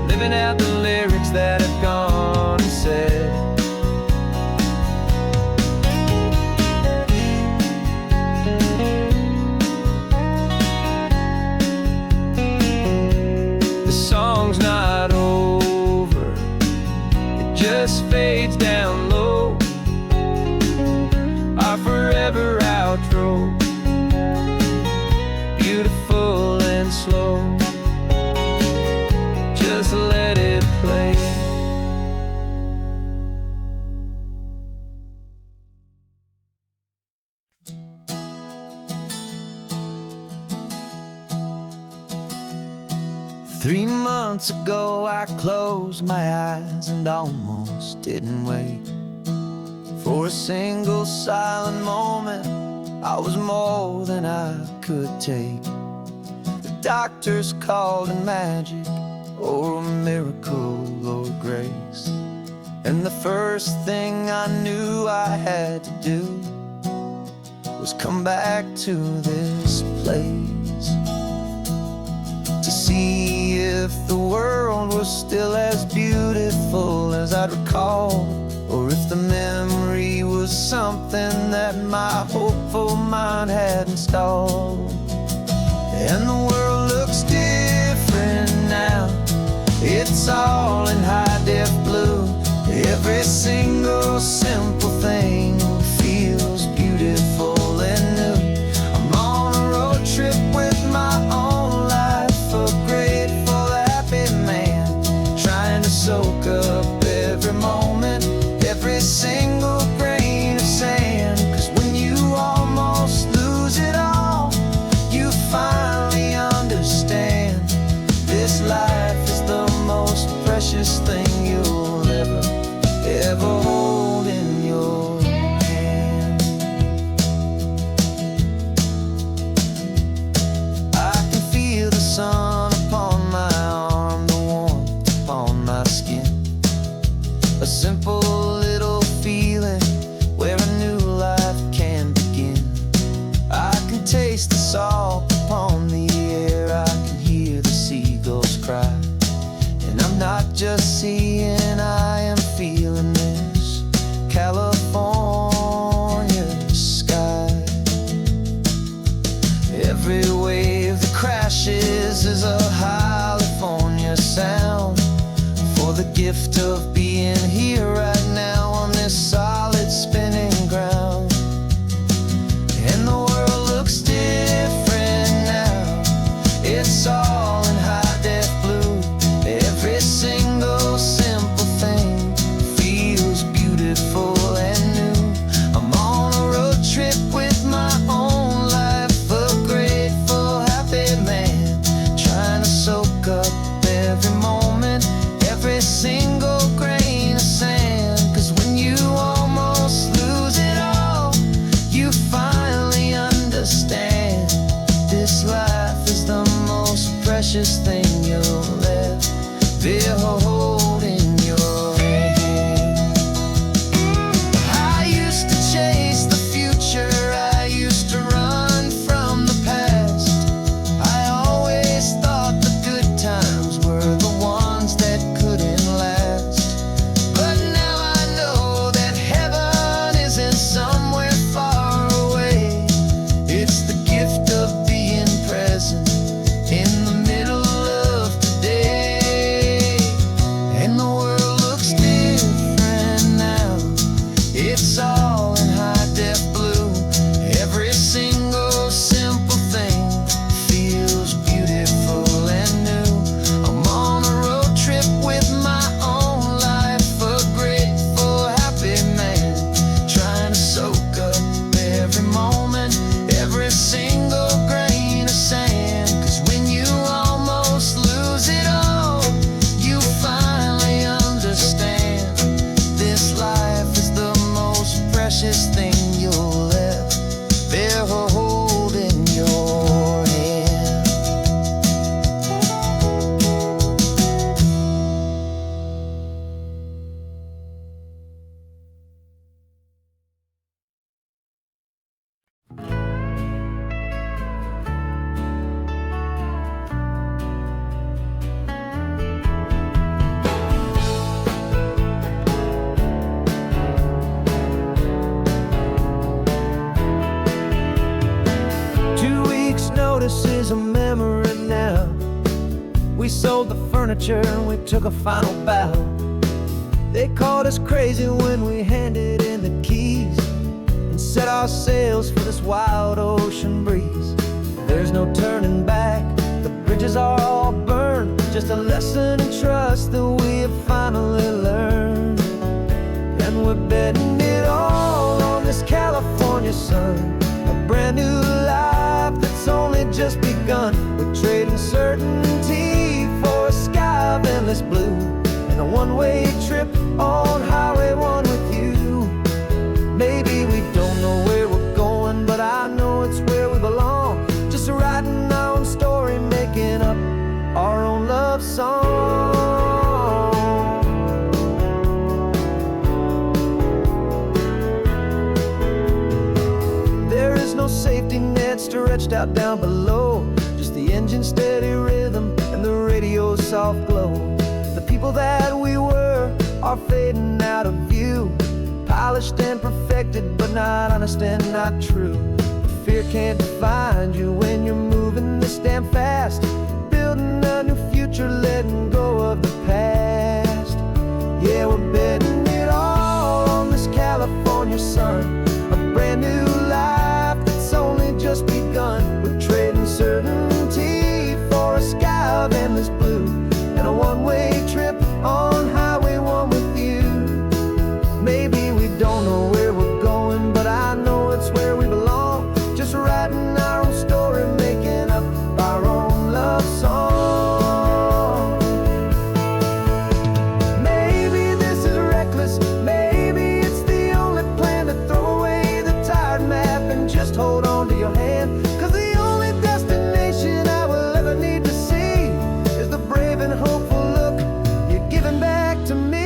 living out the lyrics that have gone and said. The song's not over, it just fades down low, our forever outro, beautiful and slow. Just let it play. Three months ago I closed my eyes and almost didn't wait for a single silent moment. I was more than I could take. The doctors called it magic, or a miracle, or grace. And the first thing I knew I had to do was come back to this place, to see if the world was still as beautiful as I'd recall, or if the memory was something that my hopeful mind had installed. And the world looks different now, it's all in high-def blue. Every single simple thing feels beautiful and new. I'm on a road trip with my own life, a grateful, happy man, trying to soak up every moment, every single grain of sand. 'Cause when you almost lose it all, you finally understand this life is the most precious thing you'll ever hold in your hand. I can feel the sun upon my arm, the warmth upon my skin, a simple little feeling where a new life can begin. I can taste the salt upon the air, I can hear the seagulls cry, and I'm not just seeing, I am feeling this California sky. Every wave that crashes is a California sound, for the gift of being here right now on this solid spinning ground. And the world looks different now, it's all in high-def blue. Every single simple thing feels beautiful and new. I'm on a road trip with my own life, a grateful, happy man, trying to soak up every moment, every single grain of sand. 'Cause when you almost furniture and we took a final bow. They called us crazy when we handed in the keys and set our sails for this wild ocean breeze. There's no turning back, the bridges are all burned, just a lesson in trust that we have finally learned. And we're betting it all on this California sun, a brand new life that's only just begun. We're trading certainty for a sky of endless blue and a one-way trip on Highway 1 with you. Maybe we don't know where we're going, but I know it's where we belong. Just writing our own story, making up our own love song. There is no safety net stretched out down below, just the engine's steady rhythm and the radio's soft glow. The people that we were are fading out of view, polished and perfected, but not honest and not true. Fear can't define you when you're moving this damn fast, building a new future, letting go of the past. Yeah, we're betting it all on this California sun, a brand new life that's only just begun. We're trading certainty for a sky of endless blue and a one-way trip on Highway 1 with you. Maybe we don't know where we're going, but I know it's where we belong. Just writing our own story, making up our own love song. Maybe this is reckless, maybe it's the only plan to throw away the tired map and just hold on to your hand. 'Cause the only destination I will ever need to see is the brave and hopeful look you're giving back to me.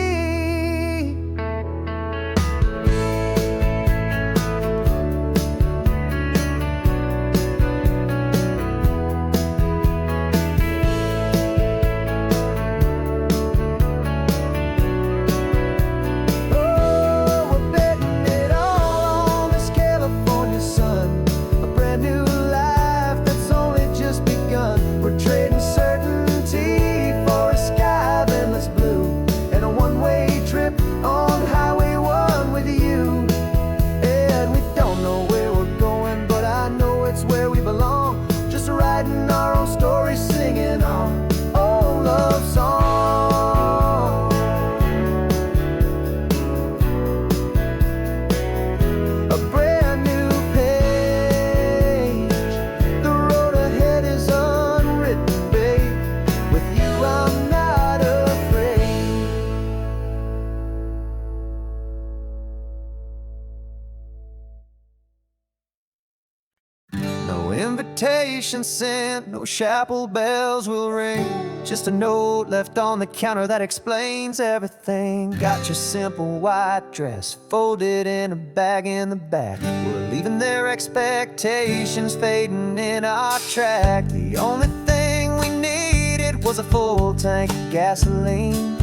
No invitation sent, no chapel bells will ring, just a note left on the counter that explains everything. Got your simple white dress folded in a bag in the back. We're leaving their expectations fading in our track. The only thing we needed was a full tank of gasoline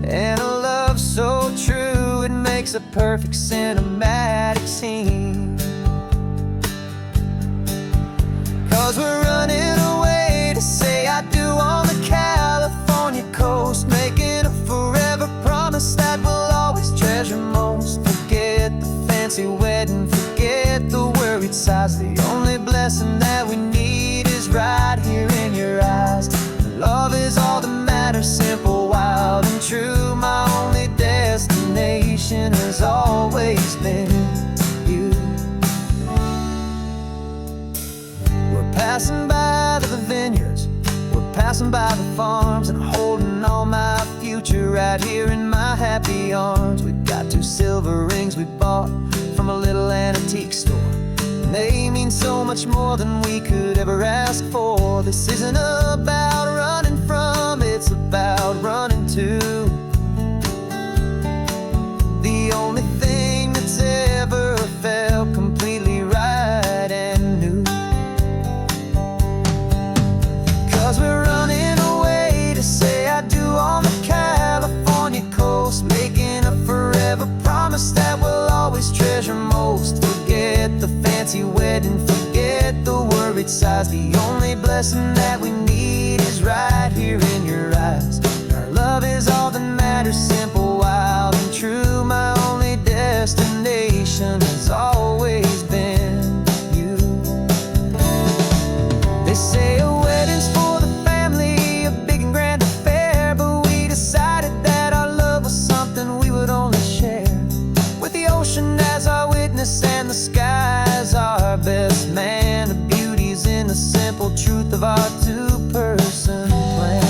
and a love so true it makes a perfect cinematic scene. 'Cause we're running away to say I do on the California coast, making a forever promise that we'll always treasure most. Forget the fancy wedding, forget the worried sighs. The only blessing that we need is right here in your eyes. Love is all that matters, simple, wild, and true. My only destination has always been you. We're passing by the vineyards, we're passing by the farms, and holding all my future right here in my happy arms. We've got 2 silver rings we bought from a little antique store, and they mean so much more than we could ever ask for. This isn't about running from, it's about running to. The only thing that's ever felt completely right and new. 'Cause we're running away to say I do on the California coast, making a forever promise that we'll always treasure most. Forget the fancy wedding, forget the worry worried sighs. The only blessing that we need is right here in your eyes. Our love is all that matters, simple, wild, and true. My only destination has always been you. They say a wedding's for the family, a big and grand affair, but we decided that our love was something we would only share with the ocean as our witness and the sky as our best man. The beauty's in the simple truth of our two-person plan.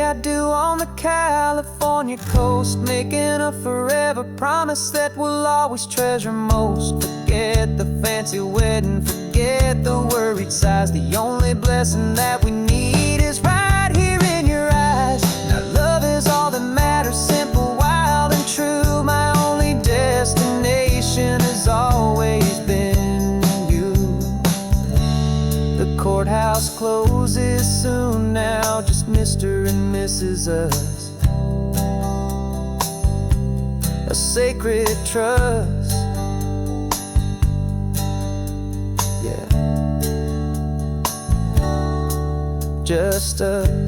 I do on the California coast, making a forever promise that we'll always treasure most. Forget the fancy wedding, forget the worried sighs. The only blessing that we need is right here in your eyes. Now love is all that matters, simple, wild, and true. My only destination has always been you. The courthouse closes soon now, just Mr. and Mrs. Us, a sacred trust. Yeah, just us.